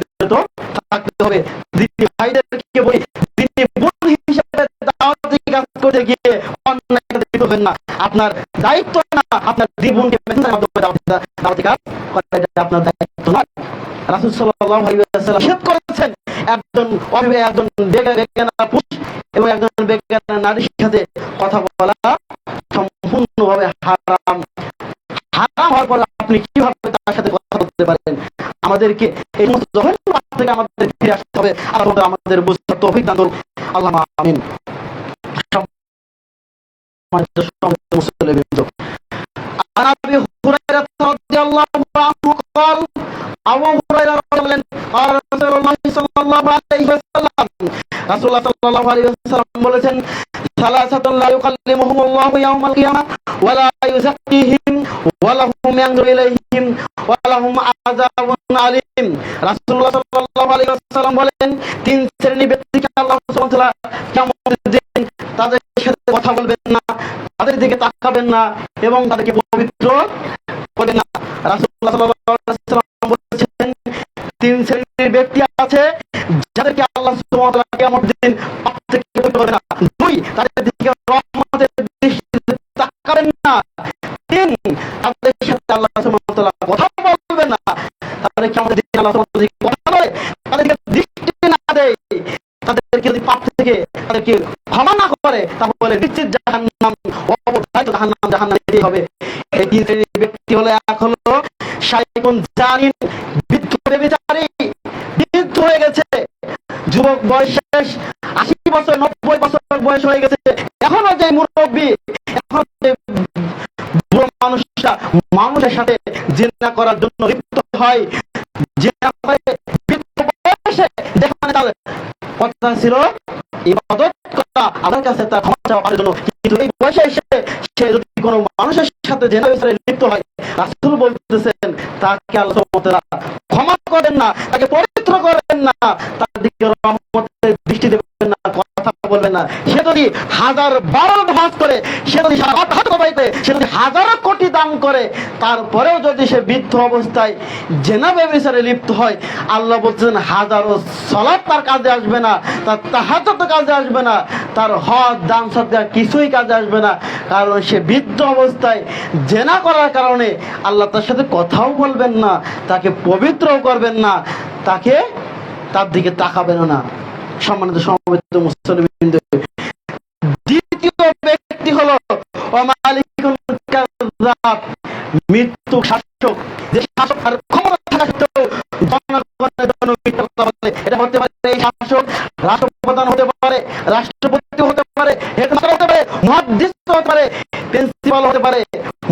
থাকতে হবে। দিদি ভাইদেরকে বলি, দিদি বোন হিসেবে দাওয়াতি কাজ করতে গিয়ে অন্যায় করবেন না। আপনার দায়িত্ব না, আপনার দিদি বোনকে মেসেজের মাধ্যমে দাওয়াতি কাজ করা আপনার দায়িত্ব নয়। রাসূল সাল্লাল্লাহু আলাইহি ওয়াসাল্লাম নিষেধ করেছেন একজন বেগানা পুরুষ এবং একজন বেগানা নারীর সাথে কথা বলা সম্পূর্ণভাবে হারাম। হারাম হওয়ার পর আপনি কিভাবে তার সাথে কথা বলতে পারেন? আমাদেরকে এই সমস্ত জঘন্য কাজ থেকে আমাদের ফিরে আসতে হবে। আল্লাহ আমাদের বুঝতে তৌফিক দান করুন। আল্লাহুম্মা আমিন। عن ابي هريره رضي الله عنه قال আবু হুরায়রা বলেন قال رسول الله صلى الله عليه وسلم রাসূলুল্লাহ সাল্লাল্লাহু আলাইহি ওয়াসাল্লাম বলেছেন, সালাসাতুন লা ইউকাল্লিমুহুমুল্লাহু ইয়াওমাল কিয়ামাহ ওয়া লা ইউযাক্কিহিম ওয়া লাহুম ইয়ানজুরু ইলাইহিম ওয়া লাহুম আযাবুন আলীম। রাসূলুল্লাহ সাল্লাল্লাহু আলাইহি ওয়াসাল্লাম বলেন, তিন শ্রেণীর ব্যক্তিকে আল্লাহ সুবহানাহু ওয়া তাআলা কিয়ামতের দিন তাদের সাথে কথা বলবেন না, তাদের দিকে তাকাবেন না এবং তাদেরকে পবিত্র করবেন না। রাসূলুল্লাহ সাল্লাল্লাহু আলাইহি ওয়াসাল্লাম বলেছেন, তিন শ্রেণীর ব্যক্তি আছে যাদেরকে আল্লাহ সুবহানাহু ওয়া তাআলা কিয়ামতের দিন পাপ থেকে পবিত্র করবেন না। দুই, তাদের দিকে রহমতের দৃষ্টিতে তাকাবেন না। তিন, তাদের সাথে আল্লাহ সুবহানাহু ওয়া তাআলা কথা বলবেন না। তাদের কিয়ামতের দিন আল্লাহ সুবহানাহু ওয়া তাআলা কথা বলে তাদেরকে দৃষ্টি না দেয়, তাদেরকে যদি পাপ থেকে তাদেরকে ক্ষমা না করে, তাহলে নিশ্চিত জাহান্নাম, অবধারিত জাহান্নামে যেতে হবে। এই তিন শ্রেণীর ব্যক্তি হলো, এক হলো শাইখুন জানিন, বৃদ্ধ ব্যভিচারী, বৃদ্ধ হয়ে গেছে, যুবক বয়স 80 বছর 90 বছর বয়স হয়ে গেছে, এখনো যে মুরব্বী, এখন বুড়ো মানুষরা মানুষের সাথে জিনা করার জন্য লিপ্ত হয়। জিনা করে বৃদ্ধ বয়সে, যেখানে তার কথা ছিল ইবাদত করা, আল্লাহর কাছে তার ক্ষমা চাওয়ার জন্য, কিন্তু এই বয়সে এসে সে যদি কোনো মানুষের সাথে জিনা ব্যভিচারে লিপ্ত হয়, রাসূল বলতেছেন তাকে আল্লাহ সুবহানাহু ওয়া তাআলা ক্ষমা করেন না, তাকে পবিত্র করেন না, তার দিকে রহমতের দৃষ্টি দেবেন না, কথা বলবেন না। সে যদি 1000 হজ করে, সে যদি 7 করে, সে যদি 1000 কোটি দান করে, তারপরেও যদি সে বৃদ্ধ অবস্থায় জিনা ব্যভিচারে লিপ্ত হয়, আল্লাহ বলছেন 1000 সালাত তার কাজে আসবে না, তার তাহাজ্জুদ কাজে আসবে না, তার হজ দান সাদকা কিছুই কাজে আসবে না। কারণ সে বৃদ্ধ অবস্থায় জিনা করার কারণে আল্লাহ তার সাথে কথাও বলবেন না, তাকে পবিত্রও করবেন না, তাকে তার দিকে তাকাবেন না। সম্মানিত সমবেত মুসলিম, দ্বিতীয় ব্যক্তি হলো মালিকুল কাযযাব, মৃত্যু শাসক, যে শাসক আর ক্ষমতা থাকা সত্ত্বেও জনগণের জন্য মিথ্যা কথা বলে। এটা হতে পারে এই শাসক রাষ্ট্রপ্রধান হতে পারে, রাষ্ট্রপতি হতে পারে, হেডমাস্টার হতে পারে, মুহাদ্দিস হতে পারে, প্রিন্সিপাল হতে পারে,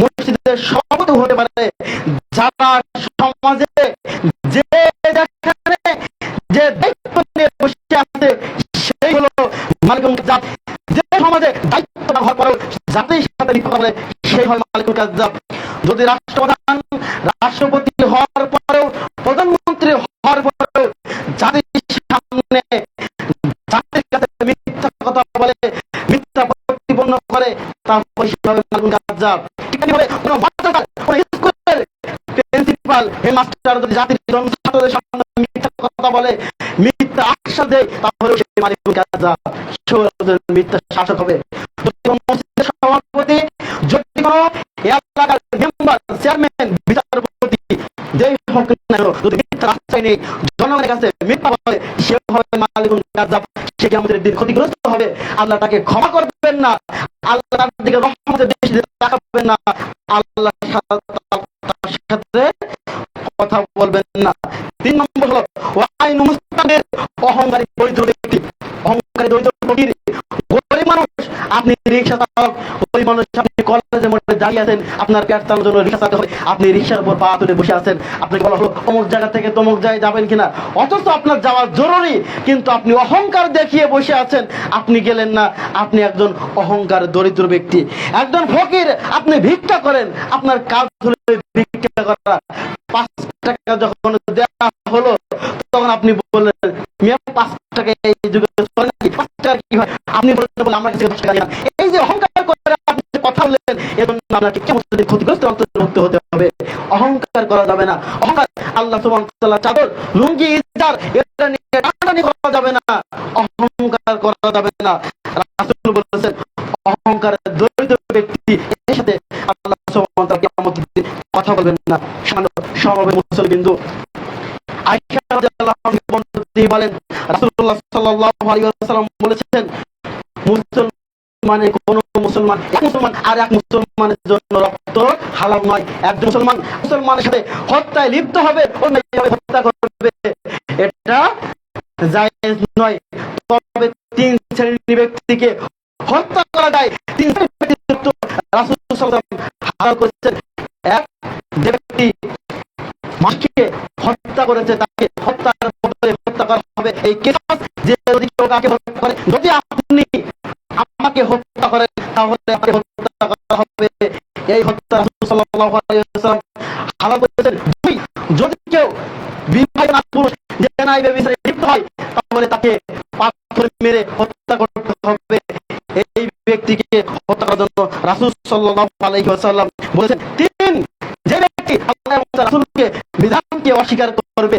মসজিদের সভাপতি হতে পারে। যারা সমাজে যে যেখানে যে দায়িত্ব মালিকুল কাজ্জাব। যে সমাজে দায়িত্ববান হওয়ার পরেও জাতির সাথে লিপ্ত হবে সেই হয় মালিকুল কাজ্জাব। যদি রাষ্ট্রপ্রধান, রাষ্ট্রপতি হওয়ার পরেও, প্রধানমন্ত্রী হওয়ার পরেও জাতির সামনে জাতির কাছে মিথ্যা কথা বলে, মিথ্যা প্রতিপন্ন করে, তারপর সেভাবে মালিকুল কাজ্জাব। এখানে বলে কোনো মাদ্রাসার, কোনো স্কুলের প্রিন্সিপাল, হেডমাস্টার যদি জাতির জনসাধারণের সামনে মিথ্যা কথা বলে, মিথ্যা আশ্বাস দেয়, তাহলে সে মালিকুল কাজ্জাব, মিথ্যা শাসক হবে। মসজিদের সভাপতি, যদি কোনো এলাকার মেম্বার, চেয়ারম্যান, বিচারপতি যেই হোক না কেন, যদি মিথ্যা আশ্রয় নেই, জনগণের কাছে মিথ্যা বলে, সে হবে মালিকুল কাজ্জাব। সে কিয়ামতের দিন ক্ষতিগ্রস্ত হবে। আল্লাহ তাকে ক্ষমা করবেন না, আল্লাহ তার দিকে রহমতের দৃষ্টি তাকাবেন না, আল্লাহ তার সাথে কথা বলবেন না। 3 নম্বর হলো ওয়াইন মুস্তানের, অহংকারী দরিদ্র ব্যক্তি। অহংকারী দরিদ্র ফকির, গরিব মানুষ, আপনি রিকশা চালক, ওই মানুষ, আপনি কলেজের মধ্যে দাঁড়িয়ে আছেন, আপনার পেট চালানোর জন্য রিকশা চালাতে হবে, আপনি রিকশার উপর পা তুলে বসে আছেন, আপনাকে বলা হলো অমুক জায়গা থেকে তমুক জায়গায় যাবেন কিনা, অথচ আপনার যাওয়া জরুরি, কিন্তু আপনি অহংকার দেখিয়ে বসে আছেন, আপনি গেলেন না। আপনি একজন অহংকার দরিদ্র ব্যক্তি। একজন ফকির, আপনি ভিক্ষা করেন, আপনার কাজ হলো ভিক্ষা করা। 5 টাকা যখন দেওয়া হলো, তখন আপনি বললেন, 5 টাকা এই যুগে চলে নাকি? 5 টাকা কি হয়? আপনি বললেন আমার কাছে 10 টাকা দিলাম। এই যে অহংকার করে আপনি কথা বললেন, এজন্য আপনাকে কেমন ক্ষতিগ্রস্ত অন্তর্ভুক্ত হতে হবে। অহংকার করা যাবে না। অহংকার আল্লাহ সুবহানাহু ওয়া তাআলা চাদর, লুঙ্গি, ইজার, এটা নিয়ে টানাটানি করা যাবে না, অহংকার করা যাবে না। রাসূল বলেছেন, অহংকারের দরিদ্র ব্যক্তি এর সাথে আল্লাহ সুবহানাহু ওয়া তাআলা কিয়ামতের দিন কথা বলবেন না। সমাবেশ মুসলমানবিন্দু, আয়েশা রাদিয়াল্লাহু আনহা তিনি বলেন, রাসূলুল্লাহ সাল্লাল্লাহু আলাইহি ওয়াসাল্লাম বলেছেন, মুসলমানের কোন মুসলমান, এক মুসলমান আর এক মুসলমানের জন্য রক্ত হালাল নয়। একজন মুসলমান মুসলমানের সাথে হত্যায় লিপ্ত হবে, অন্যায়ভাবে হত্যা করবে, এটা জায়েজ নয়। তবে 3 শ্রেণীর ব্যক্তিকে হত্যা করা যায়। 3 শ্রেণীর ব্যক্তিত্ব রাসূল সাল্লাল্লাহু আলাইহি ওয়াসাল্লাম হালাল করেছেন। এক, যে ব্যক্তি মানুষকে হত্যা করেছে, তাকে হত্যার বদলে হত্যা করা হবে। এই কিসাস, যে যদি কেউ কাউকে হত্যা করে, যদি আপনি আমাকে হত্যা করেন, তাহলে আমাকে হত্যা করা হবে। এই হত্যা রাসূল সাল্লাল্লাহু আলাইহি ওয়াসাল্লাম হালাল করেছেন। 2, যদি কেউ বিবাহিত পুরুষ জেনায় ব্যভিচারে লিপ্ত হয়, তাহলে তাকে পাথর মেরে হত্যা করতে হবে। এই ব্যক্তিকে হত্যা করার জন্য রাসূল সাল্লাল্লাহু আলাইহি ওয়াসাল্লাম বলেছেন। 3, যে ব্যক্তি আল্লাহ এবং রাসূলকে বিধানকে অস্বীকার করবে,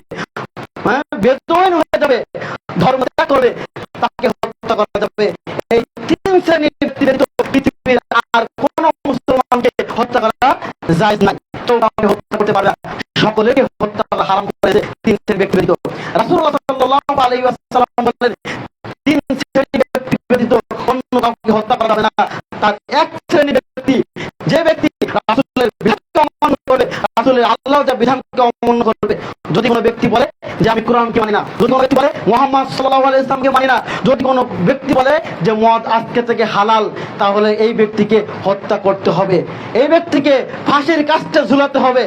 বেদুইন হয়ে যাবে, ধর্ম ত্যাগ করবে, তাকে হত্যা করা যাবে। এই 3 শ্রেণীর ব্যক্তিদের পৃথিবীর আর কোন মুসলমানকে হত্যা করা জায়েজ নাই। তো কাউকে হত্যা করতে পারবে না, সকলেকে হত্যা করা হারাম করেছে 3 শ্রেণীর ব্যক্তি ব্যতীত। রাসূলুল্লাহ সাল্লাল্লাহু আলাইহি ওয়াসাল্লাম বলেন, 3 শ্রেণীর ব্যক্তি ব্যতীত অন্য কাউকে হত্যা করা যাবে না। তার 1 শ্রেণীর ব্যক্তি, যে ব্যক্তি রাসূলের বিধানকে অমান্য করবে, রাসূলের আল্লাহর যে বিধানকে অমান্য করবে। যদি কোনো ব্যক্তি বলে যে আমি কোরআনকে মানি না, যদি কোনো ব্যক্তি বলে মুহাম্মদ সাল্লাল্লাহু আলাইহি ওয়াসাল্লামকে মানি না, যদি কোনো ব্যক্তি বলে যে মদ আজকে থেকে হালাল, তাহলে এই ব্যক্তিকে হত্যা করতে হবে, এই ব্যক্তিকে ফাঁসির কাস্টে ঝুলাতে হবে।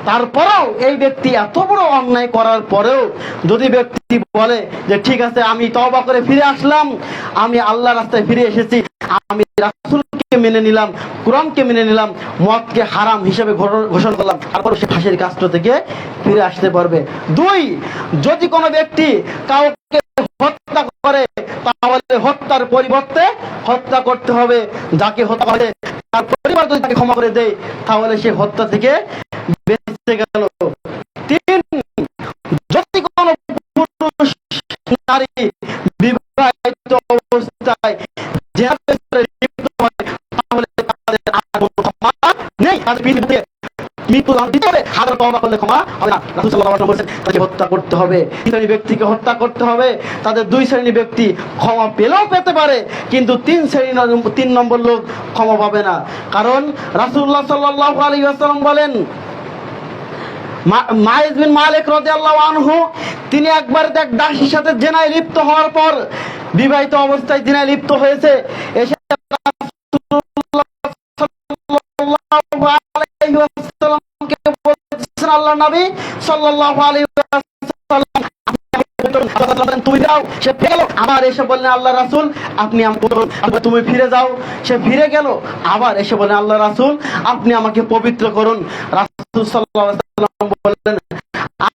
তারপরেও এই ব্যক্তি এত বড় অন্যায় করার পরেও যদি ব্যক্তি বলে যে ঠিক আছে, আমি তওবা করে ফিরে আসলাম, আমি আল্লাহর রাস্তায় ফিরে এসেছি, আমি রাসূলকে মেনে নিলাম, কোরআনকে মেনে নিলাম, মদকে হারাম হিসেবে ঘোষণা করলাম, তারপর সে ফাঁসির কাস্ট থেকে ফিরে আসতে পারবে। 2, যদি কোনো ব্যক্তি কাউকে হত্যা করে, তাহলে হত্যার পরিবর্তে হত্যা করতে হবে যাকে হত্যা করে, তার পরিবার যদি তাকে ক্ষমা করে দেয়, তাহলে সে হত্যা থেকে বেঁচে গেল। 3, যদি কোনো পুরুষ নারী বিবাহিত অবস্থায় জিনায় লিপ্ত হয়, তাহলে তাদের আর কোনো ক্ষমা নেই, তাদের বিরুদ্ধে মৃত্যুদণ্ড দিতে হবে, হাজার তওবা করলে ক্ষমা হবে না। রাসূল সাল্লাল্লাহু আলাইহি ওয়াসাল্লাম বলেছেন, তাকে হত্যা করতে হবে। 3 শ্রেণীর ব্যক্তিকে হত্যা করতে হবে। তাদের 2 শ্রেণীর ব্যক্তি ক্ষমা পেলেও পেতে পারে, কিন্তু 3 নম্বর লোক ক্ষমা পাবে না। কারণ রাসূলুল্লাহ সাল্লাল্লাহু আলাইহি ওয়াসাল্লাম বলেন, মাইজ বিন মালিক রাদিয়াল্লাহু আনহু, তিনি একবার এক দাসীর সাথে জিনায় লিপ্ত হওয়ার পর, বিবাহিত অবস্থায় জিনায় লিপ্ত হয়েছে, এসে রাসূলুল্লাহ সাল্লাল্লাহু আলাইহি ওয়াসাল্লামকে বলেছেন, আল্লাহর নবী সাল্লাল্লাহু আলাইহি ওয়াসাল্লাম, তুমি যাও। সে ফিরে গেল, আবার এসে বললেন আল্লাহ রাসূল আপনি তুমি ফিরে যাও। সে ফিরে গেল, আবার এসে বললেন আল্লাহ রাসূল আপনি আমাকে পবিত্র করুন। রাসূল সাল্লাল্লাহু আলাইহি ওয়াসাল্লাম বললেন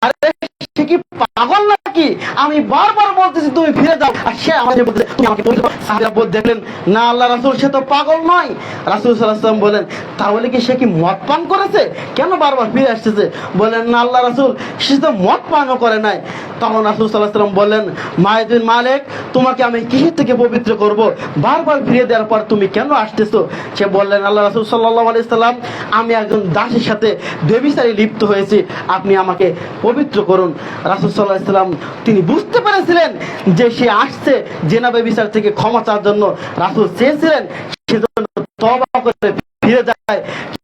আরে সে কি পাগল নাকি, আমি বারবার বলতেছি তুমি ফিরে যাও, আর সে আমাকে বলতেছে তুমি আমাকে পবিত্র করো। সাহাবীরা দেখলেন না আল্লাহ রাসূল সে তো পাগল নয়। রাসূল সাল্লাল্লাহু আলাইহি ওয়াসাল্লাম বলেন তাহলে কি সে কি মদ পান করেছে, কেন বারবার ফিরে আসতেছে? বলেন না আল্লাহ রাসূল সে তো মদ পানও করে নাই। তখন রাসূল সাল্লাল্লাহু আলাইহি ওয়াসাল্লাম বললেন মায়েদ বিন মালিক তোমাকে আমি কিসের থেকে পবিত্র করব, বারবার ফিরে দেওয়ার পর তুমি কেন আসতেছো? সে বললেন আল্লাহ রাসূল সাল্লাল্লাহু আলাইহি ওয়াসাল্লাম আমি একজন দাসীর সাথে ব্যভিচারে লিপ্ত হয়েছি, আপনি আমাকে পবিত্র করুন। রাসূল সাল্লাল্লাহু আলাইহি ওয়াসাল্লাম তিনি বুঝতে পেরেছিলেন যে সে আসছে জেনা ব্যভিচার থেকে ক্ষমা চাওয়ার জন্য, রাসূল চেয়েছিলেন সেজন্য তওবা করে ফিরে যায়।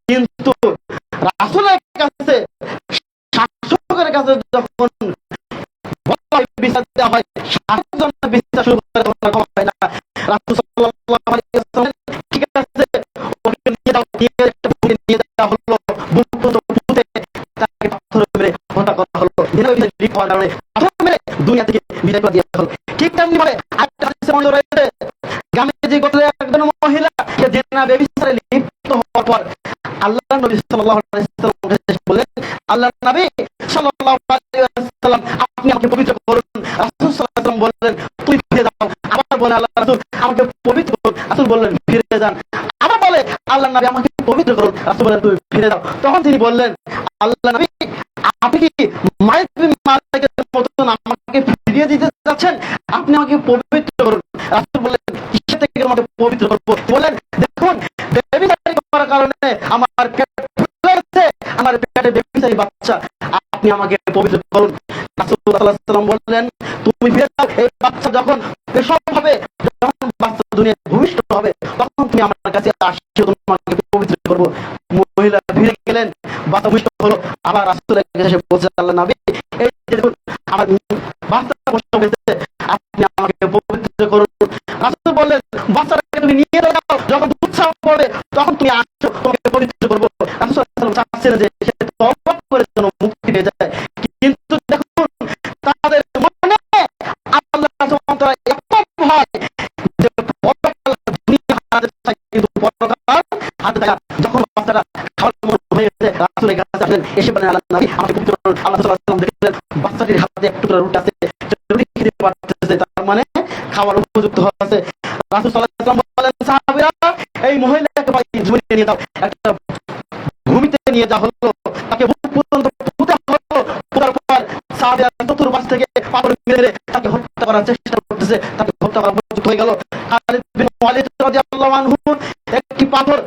কিন্তু রাসূলের কাছে শাসকের কাছে যখন বিচার দেওয়া হয় শাসক যখন বিচার শুরু করে তখন ক্ষমা হয় না। রাসূল সাল্লাল্লাহু আলাইহি ওয়াসাল্লাম ঠিক আছে ওকে নিয়ে যাও, নিয়ে যাওয়া হলো, বুকে তাকে পাথর মেরে হত্যা করা হলো। হওয়ার কারণে পাথর মেরে দুনিয়া থেকে বিদায় করে দেওয়া হলো। ঠিক তেমনি ভাবে আরেকটা হাদিসে মনে রয়েছে গ্রামে যে গোত্রের একজন মহিলা সে জেনা ব্যভিচারে লিপ্ত হওয়ার পর আল্লাহর নবী সাল্লাল্লাহু আলাইহি ওয়াসাল্লাম বলেন আল্লাহর নবী সাল্লাল্লাহু আলাইহি ওয়াসাল্লাম আপনি আমাকে পবিত্র করুন। রাসূল সাল্লাল্লাহু আলাইহি ওয়াসাল্লাম বললেন তুই ফিরে যাও। আবার বলে আল্লাহ রাসূল আমাকে পবিত্র করুন। রাসূল বললেন ফিরে যান। আবার বলে আল্লাহর নবী আমাকে পবিত্র করুন। রাসূল বললেন তুই ফিরে যাও। তখন তিনি বললেন আল্লাহর নবী আপনি কি মায়ের মালিকের মতন আমাকে ফিরিয়ে দিতে চাচ্ছেন, আপনি আমাকে পবিত্র করুন। রাসূল বললেন কিসের থেকে আমাকে পবিত্র করব? বলেন দেখুন ব্যভিচার করার কারণে আমার পেট ফুলেছে, আমার পেটে ব্যভিচারী বাচ্চা, আপনি আমাকে পবিত্র করুন। রাসূল সাল্লাল্লাহু আলাইহি ওয়াসাল্লাম বললেন তুমি ফিরে যাও, এই বাচ্চা যখন পেশাব হবে, যখন বাচ্চা দুনিয়ায় ভূমিষ্ঠ হবে তখন তুমি আমার কাছে আসো, তোমাকে পবিত্র করব। মহিলা ফিরে গেলেন, বাচ্চা ভূমিষ্ঠ হলো। আবার রাসূলের কাছে বলছে আল্লাহ নবী এই যে দেখুন আমার বাচ্চা প্রসব হয়েছে, আপনি আমাকে পবিত্র করুন। রাসূল বললেন বাচ্চাটাকে তুমি নিয়ে যাও, যখন দুধ ছাড়া পড়বে তখন তুমি আসো, তোমাকে পবিত্র করব। রাসূল সাল্লাল্লাহু আলাইহি ওয়াসাল্লাম চাচ্ছেন যে সে তওবা করে যেন মুক্তি পেয়ে যায়, কিন্তু দেখুন তাদের মনে আল্লাহ সুবহানাহু ওয়া তাআলা এত ভয় যে পরকাল দুনিয়া হাতে থাকে কিন্তু পরকাল হাতে থাকে। যখন বাচ্চাটা খাওয়ার মন হয়েছে রাসূলের কাছে আসলেন, এসে বলেন আল্লাহর নবী আমাকে পবিত্র করুন। আল্লাহ সাল্লাল্লাহু আলাইহি ওয়াসাল্লাম দেখলেন বাচ্চাটির হাতে এক টুকরা রুটি আছে, রুটি খেতে পারতেছে, তার মানে খাওয়ার উপযুক্ত হয়েছে। রাসূল সাল্লাল্লাহু আলাইহি ওয়াসাল্লাম বলেন সাহাবীরা এই মহিলাকে জমিতে নিয়ে যাও, একটা ভূমিতে নিয়ে যাওয়া হলো, তাকে বুক পর্যন্ত পুঁতা হলো। পুঁতার পর সাহাবীরা চতুর্পাশ থেকে পাথর মেরে তাকে হত্যা করার চেষ্টা করতেছে, তাকে হত্যা করার উপযুক্ত হয়ে গেল। খালিদ বিন ওয়ালিদ রাদিয়াল্লাহু আনহু একটি পাথর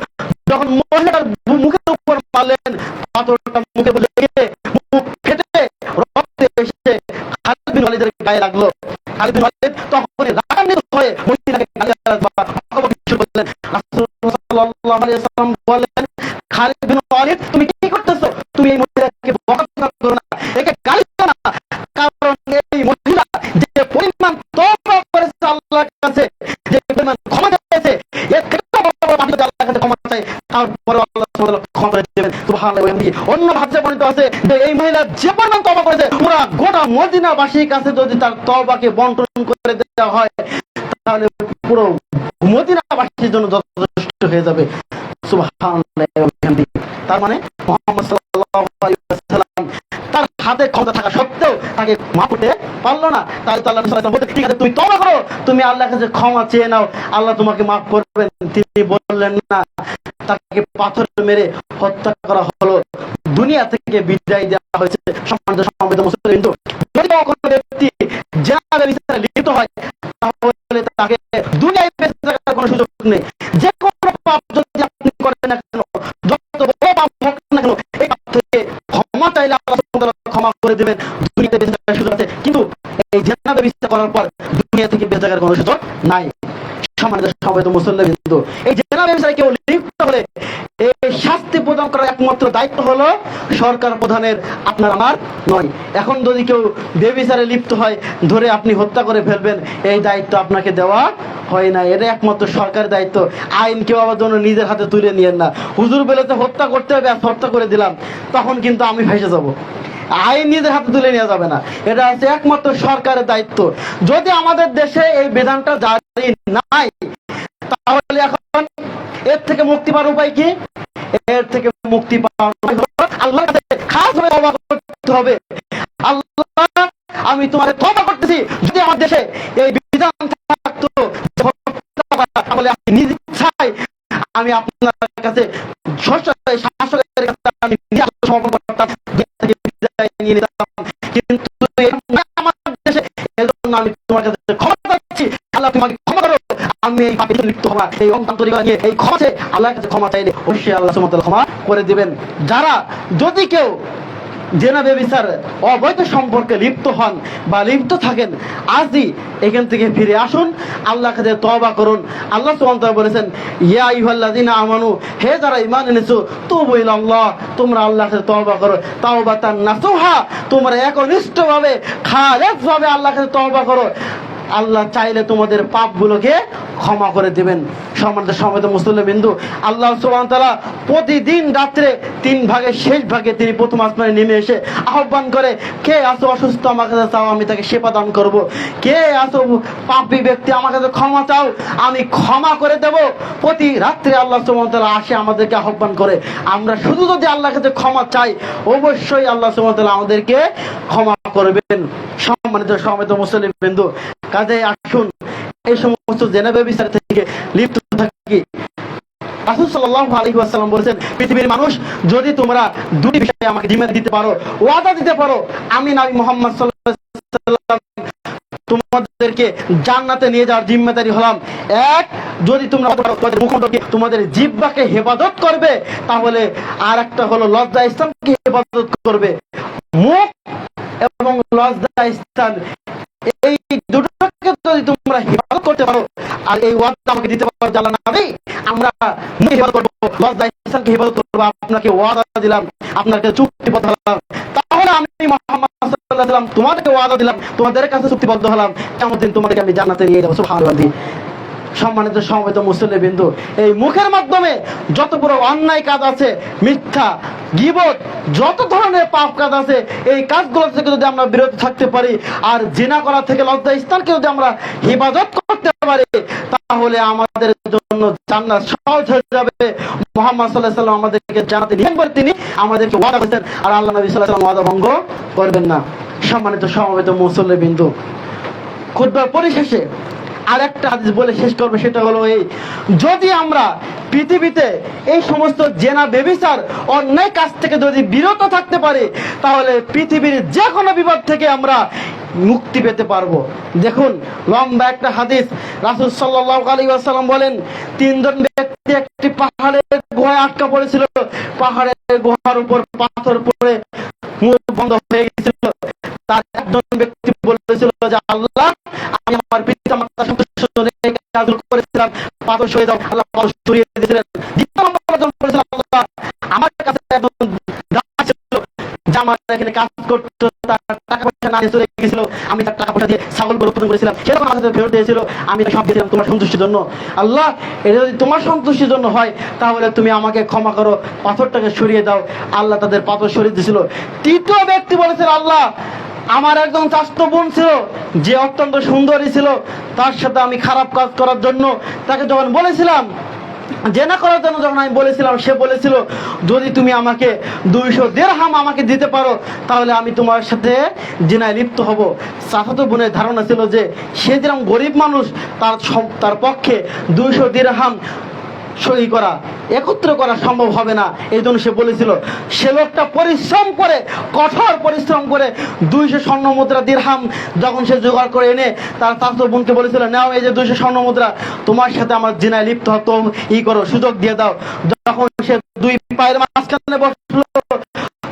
যখন মহিলার মুখের উপর মারলেন, পাথরটা মুখে লেগে মুখ ফেটে রক্তে এসে খালিদ বিন ওয়ালিদের গায়ে লাগলো। খালিদ বিন ওয়ালিদ তখন রাগান্বিত হয়ে মহিলাকে গালিগালাজ বা বকাবকি শুরু করলেন। রাসূল সাল্লাল্লাহু আলাইহি ওয়াসাল্লাম বললেন খালিদ বিন ওয়ালিদ তুমি কি করতেছো? তুমি এই মহিলাকে বকাবকি করো না, একে গালি দিও না, কারণ এই মহিলা যে পরিমাণ তওবা করেছে আল্লাহর কাছে, যে পরিমাণ ক্ষমা চাইছে, এর ক্ষেত্রে আল্লাহর কাছে ক্ষমা চাই, তারপরে আল্লাহ সুবহানাহু ওয়া তাআলা ক্ষমা করে দেবেন। সুবহানাল্লাহ। অন্য হাদিসে বর্ণিত আছে যে এই মহিলা যে পরিমাণ তওবা করেছে পুরো গোটা মদিনাবাসীর কাছে যদি তার তওবাকে বন্টন করে দেওয়া হয় তাহলে পুরো মদিনাবাসীর জন্য যথেষ্ট হয়ে যাবে। সুবহানাল্লাহ। তার মানে মুহাম্মদ সাল্লাল্লাহু আলাইহি ওয়াসাল্লাম তার হাতে ক্ষমতা থাকা সত্ত্বেও তাকে মাফ করতে পারলো না। তাই তো আল্লাহ সাল্লাল্লাহু আলাইহি ওয়াসাল্লাম বলতে ঠিক আছে তুমি তওবা করো, তুমি আল্লাহর কাছে ক্ষমা চেয়ে নাও, আল্লাহ তোমাকে মাফ করবেন। তিনি বললেন না, তাকে পাথর মেরে হত্যা করা হলো, দুনিয়া থেকে বিদায় দেওয়া হয়েছে। সম্মানিত সম্মানিত মুসলিম, যদি কোনো ব্যক্তি জানা ব্যভিচারে লিপ্ত হয় তাহলে তাকে দুনিয়ায় বেঁচে থাকার কোনো সুযোগ নেই। যে কোনো পাপ যদি আপনি করেন না কেন, যত বড় পাপ হোক না কেন, এই পাপ থেকে ক্ষমা চাইলে আল্লাহ সুবহানাহু ওয়া তাআলা ক্ষমা করে দেবেন, দুনিয়াতে বেঁচে থাকার সুযোগ আছে। কিন্তু এই জানা ব্যভিচার করার পর দুনিয়া থেকে বেঁচে থাকার কোনো সুযোগ নাই। সম্মানিত সম্মানিত মুসলিম, কিন্তু এই জানা ব্যভিচারে কেউ লিপ্ত হলে এই শাস্তি প্রদান করার একমাত্র দায়িত্ব হলো সরকার প্রধানের, আপনার আমার নয়। এখন যদি কেউ ব্যভিচারে লিপ্ত হয় ধরে আপনি হত্যা করে ফেলবেন, এই দায়িত্ব আপনাকে দেওয়া হয় না, এটা একমাত্র সরকারের দায়িত্ব। আইন কেউ আবার জন্য নিজের হাতে তুলে নিয়েন না। হুজুর বলেছে হত্যা করতে হবে, হত্যা করে দিলাম, তখন কিন্তু আমি ভেসে যাব। আইন নিজের হাতে তুলে নেওয়া যাবে না, এটা হচ্ছে একমাত্র সরকারের দায়িত্ব। যদি আমাদের দেশে এই বিধানটা জারি নাই, তাহলে এখন এর থেকে মুক্তি পাওয়ার উপায় কি? এর থেকে মুক্তি পাওয়ার আল্লাহর কাছে খাসভাবে তওবা করতে হবে। আল্লাহ, আমি তোমাকে তওবা করতেছি, যদি আমার দেশে এই বিধান থাকতো তাহলে আমি নিজ ইচ্ছায় আমি আপনার কাছে শাসকের কাছে আমি সমর্পণ করতাম, নিয়ে নিতাম। কিন্তু আমার দেশে এজন্য আমি তোমার কাছে ক্ষমা চাচ্ছি, আল্লাহ তোমাকে ক্ষমা করো, আমি এই পাপে লিপ্ত হওয়া, এই অন্তরিকা নিয়ে এই ক্ষমা চাই, আল্লাহর কাছে ক্ষমা চাইলে অবশ্যই আল্লাহ সুবহানাহু ওয়া তাআলা ক্ষমা করে দিবেন। যারা যদি কেউ জেনা ব্যভিচার অবৈধ সম্পর্কে লিপ্ত হন বা লিপ্ত থাকেন, আজই এখান থেকে ফিরে আসুন, আল্লাহর কাছে তওবা করুন। আল্লাহ সুবহানাহু ওয়া তাআলা বলেছেন, ইয়া আইয়ুহাল্লাযিনা আমানু, হে যারা ঈমান এনেছো, তুবু ইলাল্লাহ, তোমরা আল্লাহর কাছে তওবা করো, তাওবাতান নাসুহা, তোমরা একনিষ্ঠভাবে খালেসভাবে আল্লাহর কাছে তওবা করো। আল্লাহ চাইলে তোমাদের পাপগুলোকে ক্ষমা করে দিবেন। সম্মানিত মুসলিমবিন্দু, আল্লাহ সুবহানাহু ওয়া তাআলা প্রতিদিন রাত্রে 3 ভাগের শেষ ভাগে তিনি প্রথম আসমানে নেমে এসে আহ্বান করে, কে আছো অসুস্থ আমার কাছে চাও, আমি তাকে সেবা দান করব। কে আছো পাপী ব্যক্তি আমার কাছে ক্ষমা চাও, আমি ক্ষমা করে দেব। প্রতি রাত্রে আল্লাহ সুবহানাহু ওয়া তাআলা আসে আমাদেরকে আহ্বান করে। আমরা শুধু যদি আল্লাহর কাছে ক্ষমা চাই, অবশ্যই আল্লাহ সুবহানাহু ওয়া তাআলা আমাদেরকে ক্ষমা করবেন। সম্মানিত মুসলিমবিন্দু, কাজে আসুন এই সমস্ত জেনা ব্যভিচার থেকে লিপ্ত থাকি। রাসূল সাল্লাল্লাহু আলাইহি ওয়াসাল্লাম বলেছেন, পৃথিবীর মানুষ যদি তোমরা দুটি বিষয়ে আমাকে জিম্মা দিতে পারো, ওয়াদা দিতে পারো, আমি নবী মুহাম্মদ সাল্লাল্লাহু আলাইহি ওয়াসাল্লাম তোমাদেরকে জান্নাতে নিয়ে যাওয়ার জিম্মেদারি হলাম। এক, যদি তোমরা তোমাদের মুখমণ্ডলকে, তোমাদের জিহ্বাকে হেফাজত করবে, তাহলে আর একটা হলো লজ্জা স্থানকে হেফাজত করবে। মুখ এবং লজ্জা স্থান, এই দুটোকে যদি তোমরা হেফাজত করতে পারো, আর এই ওয়াদা আমাকে দিতে পারো জানা নবী, আমরা হেফাজত করবো, লজ্জা স্থানকে হেফাজত করবো, আপনাকে ওয়াদা দিলাম, আপনাকে চুক্তিবদ্ধ হলাম, তাহলে আমি মুহাম্মদ সাল্লাল্লাহু আলাইহি ওয়াসাল্লাম তোমাদেরকে ওয়াদা দিলাম, তোমাদের কাছে চুক্তিবদ্ধ হলাম, কিয়ামত দিন তোমাদেরকে আমি জান্নাতে নিয়ে যাব। সুবহানাল্লাহ। সম্মানিত মুসলিমবিন্দু, এই মুখের মাধ্যমে যত বড় অন্যায় কাজ আছে, মিথ্যা, গীবত, যত ধরনের পাপ কাজ আছে, এই কাজগুলো থেকে যদি আমরা বিরত থাকতে পারি, আর জিনা করা থেকে লজ্জা স্থানকে যদি আমরা হেফাজত করতে পারি, তাহলে আমাদের জন্য জান্নাত সহজ হয়ে যাবে। মুহাম্মদ সাল্লাল্লাহু আলাইহি ওয়াসাল্লাম আমাদেরকে জান্নাতে নিয়ে যাবেন, তিনি আমাদেরকে ওয়াদা করেছেন, আর আল্লাহ নবী সাল্লাল্লাহু আলাইহি ওয়াসাল্লাম ওয়াদা ভঙ্গ করবেন না। সম্মানিত মুসলিমবিন্দু, খুতবার পরিশেষে আর একটা হাদিস বলে শেষ করবে, সেটা হলো এই, যদি আমরা পৃথিবীতে এই সমস্ত জেনা ব্যভিচার অন্যায় কাজ থেকে যদি বিরত থাকতে পারি, তাহলে পৃথিবীর যে কোনো বিপদ থেকে আমরা মুক্তি পেতে পারবো। দেখুন, লম্বা একটা হাদিস, রাসূল সাল্লাল্লাহু আলাইহি ওয়াসাল্লাম বলেন, 3 জন ব্যক্তি একটি পাহাড়ের গুহায় আটকা পড়েছিল। পাহাড়ের গুহার উপর পাথর পড়ে মুখ বন্ধ হয়ে গেছিল। তার একজন ব্যক্তি বলেছিল যে, আল্লাহ, আমি আমার পিতামাতার সন্তুষ্টির জন্য এই কাজগুলো করেছিলাম, পাথর সরিয়ে দাও। আল্লাহ পাথর সরিয়ে দিয়েছিলেন। দ্বিতীয় নম্বর বলেছিল, আল্লাহ, আমার কাছে একজন দাস ছিল, যে আমার এখানে কাজ করতো, তার টাকা পয়সা না দিয়ে চলে গেছিল, আমি তার টাকা পয়সা দিয়ে ছাগল গরু উৎপাদন করেছিলাম, সেরকম আমার কাছে ফেরত দিয়েছিল, আমি সব দিয়েছিলাম তোমার সন্তুষ্টির জন্য। আল্লাহ, এটা যদি তোমার সন্তুষ্টির জন্য হয়, তাহলে তুমি আমাকে ক্ষমা করো, পাথরটাকে সরিয়ে দাও। আল্লাহ তাদের পাথর সরিয়ে দিয়েছিল। তৃতীয় ব্যক্তি বলেছিল, আল্লাহ, আমার একজন চাচাতো বোন ছিল, যে অত্যন্ত সুন্দরী ছিল, তার সাথে আমি খারাপ কাজ করার জন্য তাকে যখন বলেছিলাম, জেনা করার জন্য যখন আমি বলেছিলাম, সে বলেছিল, যদি তুমি আমাকে 200 দিরহাম আমাকে দিতে পারো, তাহলে আমি তোমার সাথে জেনায় লিপ্ত হব। চাচাতো বোনের ধারণা ছিল যে সে যেরকম গরিব মানুষ, তার পক্ষে 200 দিরহাম সহি করা, একত্র করা সম্ভব হবে না। এই জন্য সে বলেছিল, সে লোকটা পরিশ্রম করে, কঠোর পরিশ্রম করে 200 স্বর্ণ মুদ্রা দিরহাম যখন সে জোগাড় করে এনে তার চাচাতো বোনকে বলেছিল, নাও এই যে 200 স্বর্ণ মুদ্রা, তোমার সাথে আমার জিনায় লিপ্ত হতো করো, সুযোগ দিয়ে দাও। যখন সে 2 পায়ের মাঝখানে বসলো,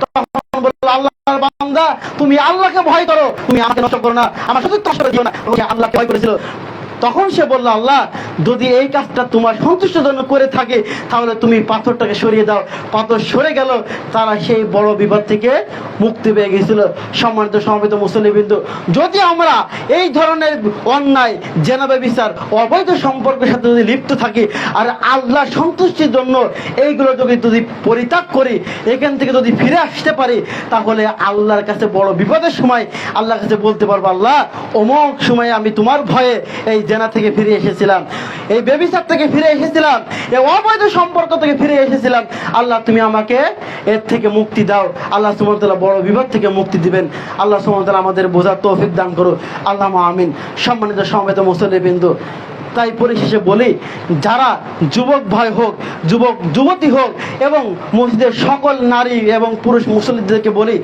তখন বলল, আল্লাহর বান্দা, তুমি আল্লাহকে ভয় করো, তুমি আমাকে নষ্ট করো না, আমার শুধু নষ্ট করে দিও না। সে আল্লাহকে ভয় করেছিল। তখন সে বলল, আল্লাহ যদি এই কাজটা তোমার সন্তুষ্টজনক করে থাকে তাহলে তুমি পাথরটাকে সরিয়ে দাও। পাথর সরে গেল, তারা সেই বড় বিপদ থেকে মুক্তি পেয়ে গেছিল। সম্মানিত সমবেত মুসলিমবৃন্দ, যদি আমরা এই ধরনের অন্যায়, জেনা ব্যভিচার, অবৈধ সম্পর্কের সাথে যদি লিপ্ত থাকি আর আল্লাহ সন্তুষ্টির জন্য এইগুলো যদি পরিত্যাগ করি, এখান থেকে যদি ফিরে আসতে পারি, তাহলে আল্লাহর কাছে বড় বিপদের সময় আল্লাহর কাছে বলতে পারবো, আল্লাহ অমুক সময় আমি তোমার ভয়ে এই জেনা থেকে ফিরে এসেছিলাম, এই ব্যভিচার থেকে ফিরে এসেছিলাম, এই অবৈধ সম্পর্ক থেকে ফিরে এসেছিলাম, আল্লাহ তুমি আমাকে এর থেকে মুক্তি দাও। আল্লাহ সুবহানাহু ওয়া তাআলা বড় বিপদ থেকে মুক্তি দিবেন। আল্লাহ সুবহানাহু ওয়া তাআলা আমাদের বোঝার তৌফিক দান করুন, আল্লাহুম্মা আমিন। সম্মানিত সমবেত মুসলিমবৃন্দ, তাই পরিশেষে বলি, যারা যুবক ভাই হোক, যুবক যুবতী হোক এবং মসজিদের সকল নারী এবং পুরুষ মুসল্লিদেরকে বলি,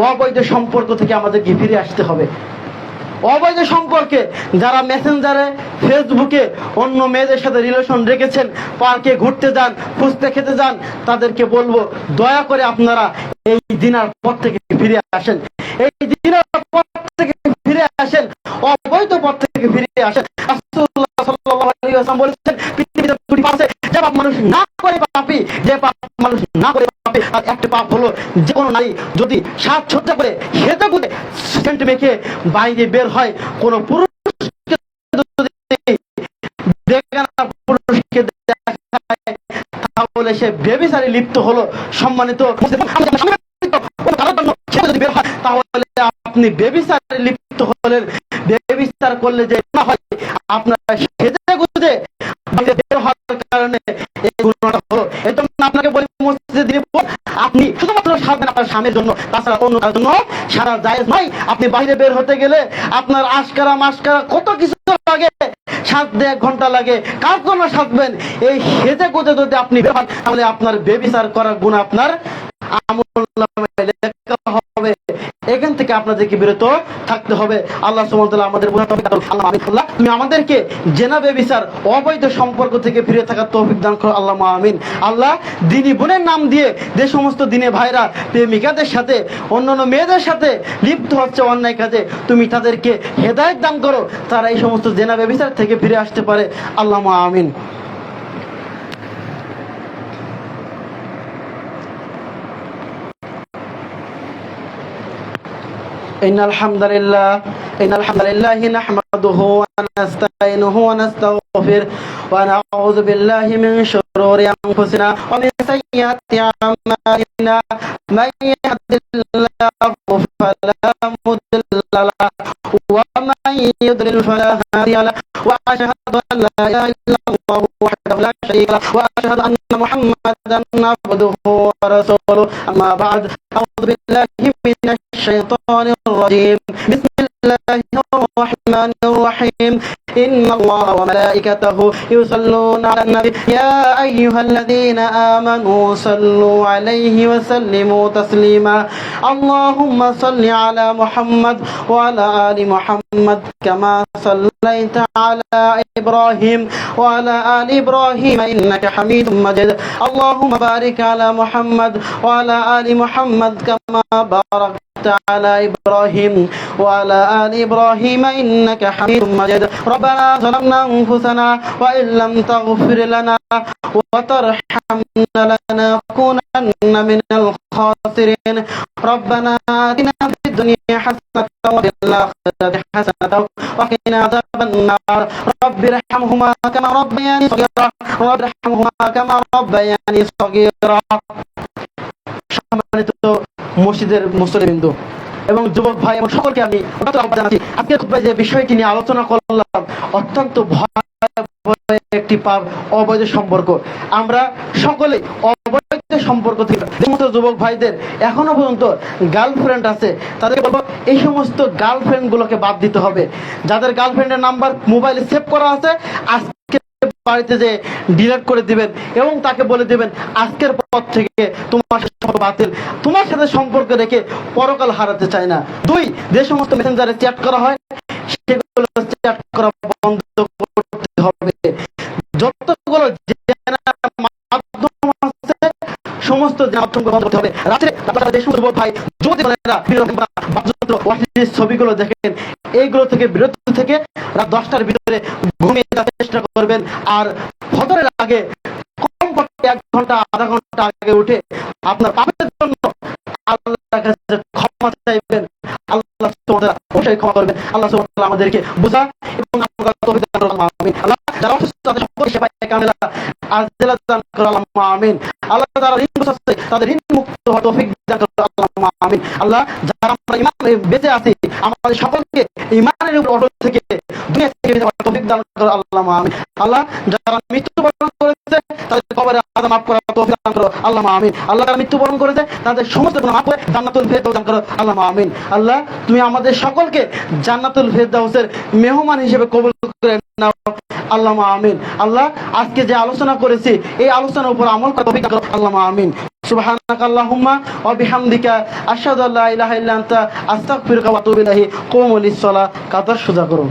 অবৈধ সম্পর্ক থেকে আমাদেরকে ফিরে আসতে হবে। অবৈধ সম্পর্কে যারা মেসেঞ্জারে, ফেসবুকে অন্য মেয়েদের সাথে রিলেশন রেখেছেন, পার্কে ঘুরতে যান, ফুচকা খেতে যান, তাদেরকে বলবো দয়া করে আপনারা এই দিনের পথ থেকে ফিরে আসেন, এই দিনের পথ থেকে ফিরে আসেন, অবৈধ পথ থেকে ফিরে আসেন। রাসূলুল্লাহ সাল্লাল্লাহু আলাইহি ওয়াসাল্লাম বলেছেন, পৃথিবীতে দুটি পাপ আছে, যে পাপ মানুষ না করে পাপী, যে পাপ মানুষ না করে পাপী। আর একটা পাপ হলো, যে কোনো নারী যদি সাজসজ্জা করে সেজে গুজে সেন্ট মেখে বাইরে বের হয়, কোন পুরুষকে যদি বেগানা পুরুষকে দেখায়, তাহলে সে ব্যভিচারে লিপ্ত হলো। সম্মানিত যদি বের হয়, তাহলে আপনি ব্যভিচারে লিপ্ত হলেন। ব্যভিচার করলে যে না হয়, আপনার সেজে গুজে বের হওয়ার কারণে এই গুণটা হলো। এই জন্য আপনাকে বলি, মসজিদে দিনে আপনি শুধুমাত্র সাজবেন আপনার স্বামীর জন্য, তাছাড়া অন্য কারোর জন্য সারা জায়েজ নয়। আপনি বাইরে বের হতে গেলে আপনার আশকারা মাসকারা কত কিছু লাগে, সাজতে 1 ঘন্টা লাগে, কার জন্য সাজবেন? এই সেজে গুজে যদি আপনি বের হন, তাহলে আপনার ব্যভিচার করার গুণ আপনার আমলনামায় লেখা হবে। এখান থেকে আপনাদেরকে বিরত থাকতে হবে। আল্লাহ সুবহানাহু ওয়া তাআলা আমাদের বোঝাতে হবে। আল্লাহ তুমি আমাদেরকে জেনা ব্যভিচার, অবৈধ সম্পর্ক থেকে ফিরে থাকার তৌফিক দান করো, আল্লাহুম্মা আমিন। আল্লাহ দ্বীনি বোনের নাম দিয়ে যে সমস্ত দিনে ভাইরা প্রেমিকাদের সাথে, অন্যান্য মেয়েদের সাথে লিপ্ত হচ্ছে অন্যায় কাজে, তুমি তাদেরকে হেদায়েত দান করো, তারা এই সমস্ত জেনা ব্যভিচার থেকে ফিরে আসতে পারে, আল্লাহুম্মা আমিন। إن الحمد لله نحمده ونستعينه ونستغفره ونعوذ بالله من شرور أنفسنا ومن سيئات أعمالنا. من يهد الله فلا مضل له ومن يضلل فلا هادي له. وأشهد أن لا إله إلا الله وحده لا شريك له وأشهد أن محمدا عبده ورسوله. أما بعد، أعوذ بالله من الشيطان الرجيم. بسم الله الرحمن الرحيم. إن الله وملائكته يصلون على النبي يا أيها الذين آمنوا صلوا عليه وسلموا تسليما. اللهم صل على محمد وعلى آل محمد كما صليت على إبراهيم وعلى آل إبراهيم إنك حميد مجيد. اللهم بارك على محمد وعلى آل محمد كما باركت على إبراهيم وعلى آل إبراهيم إنك حميد مجيد. ربنا ظلمنا أنفسنا وإن لم تغفر لنا وترحمنا لنكونن من الخاسرين. ربنا آتنا في الدنيا حسنة وفي الآخرة حسنة وقنا عذاب النار. رب ارحمهما كما ربياني صغيرا. رب ارحمهما كما ربياني صغيرا. সম্মানিত মসজিদের মুসল্লিবৃন্দ এবং যুবক ভাই এবং সকলকে আমি জানাচ্ছি, আজকের খুতবায় যে বিষয়টি নিয়ে আলোচনা করলাম, অত্যন্ত ভয়াবহ একটি পাপ, অবৈধ সম্পর্ক। আমরা সকলে অবৈধ সম্পর্ক থেকে, যে সমস্ত যুবক ভাইদের এখনো পর্যন্ত গার্লফ্রেন্ড আছে, তাদেরকে বলবো এই সমস্ত গার্লফ্রেন্ড গুলোকে বাদ দিতে হবে। যাদের গার্লফ্রেন্ডের নাম্বার মোবাইলে সেভ করা আছে, আজকে বাড়িতে যে ডিলিট করে দিবেন এবং তাকে বলে দিবেন আজকের পর থেকে তোমার সম্পর্ক বাতিল, তোমার সাথে সম্পর্ক রেখে পরকাল হারাতে চাই না। 2, যে সমস্ত মেসেঞ্জারে চ্যাট করা হয় সেগুলো চ্যাট করা বন্ধ করতে হবে। যতগুলো মাধ্যম আছে সমস্ত মাধ্যমগুলো বন্ধ করতে হবে। রাত্রে যে সমস্ত ভাই যদি ছবিগুলো দেখেন, এইগুলো থেকে বিরত থেকে রাত 10টার ভিতরে ঘুমিয়ে যাওয়ার চেষ্টা করবেন। আর ফজরের আগে কমপক্ষে 1 ঘন্টা আধা ঘন্টা আগে উঠে আপনার পাপের জন্য আল্লাহর কাছে ক্ষমা চাইবেন। আল্লাহ তোমাদের অবশ্যই ক্ষমা করবেন। আল্লাহ সুবহানাহু ওয়া তাআলা আমাদেরকে বুঝা এবং আমল করার তৌফিক দান করুন। আমিন। আল্লাহ যারা অসুস্থ তাদের সকলকে সেবা কামেলা আজলা দান করুন। আল্লাহ আমিন। আল্লাহ যারা ঋণগ্রস্ত আছে তাদের ঋণ মুক্ত হওয়ার তৌফিক দান করুন। আল্লাহ আমিন। আল্লাহ যারা আমরা ঈমান বেঁচে আছি আমাদের সকলকে ঈমানের উপর অটল থেকে দুনিয়া থেকে বেঁচে থাকার তৌফিক দান করুন। আল্লাহ আমিন। আল্লাহ যারা মৃত্যুবরণ করেছে তাদের কবরের আযাব মাফ করার তৌফিক দান করুন। আল্লাহ আমিন। আল্লাহ যারা মৃত্যুবরণ করেছে তাদের সমস্ত গুনাহ মাফ করে জান্নাতুল ফেরদাউস দান করুন। আল্লাহ আমিন। আল্লাহ তুমি আমাদের সকলকে জান্নাতুল ফেরদাউসের মেহমান হিসেবে কবুল করে নাও। আল্লাহ আমিন। আল্লাহ আজকে যে আলোচনা করেছি এই আলোচনার উপর আমল করার তৌফিক দান করুন। আল্লাহ আমিন। সুবহানাকা আল্লাহুম্মা ওয়া বিহামদিকা আশহাদু আল্লা ইলাহা ইল্লা আনতা আস্তাগফিরুকা ওয়া আতুবু ইলাইহি। কুমু লিস-সালাহ কাতার সুজা করুন।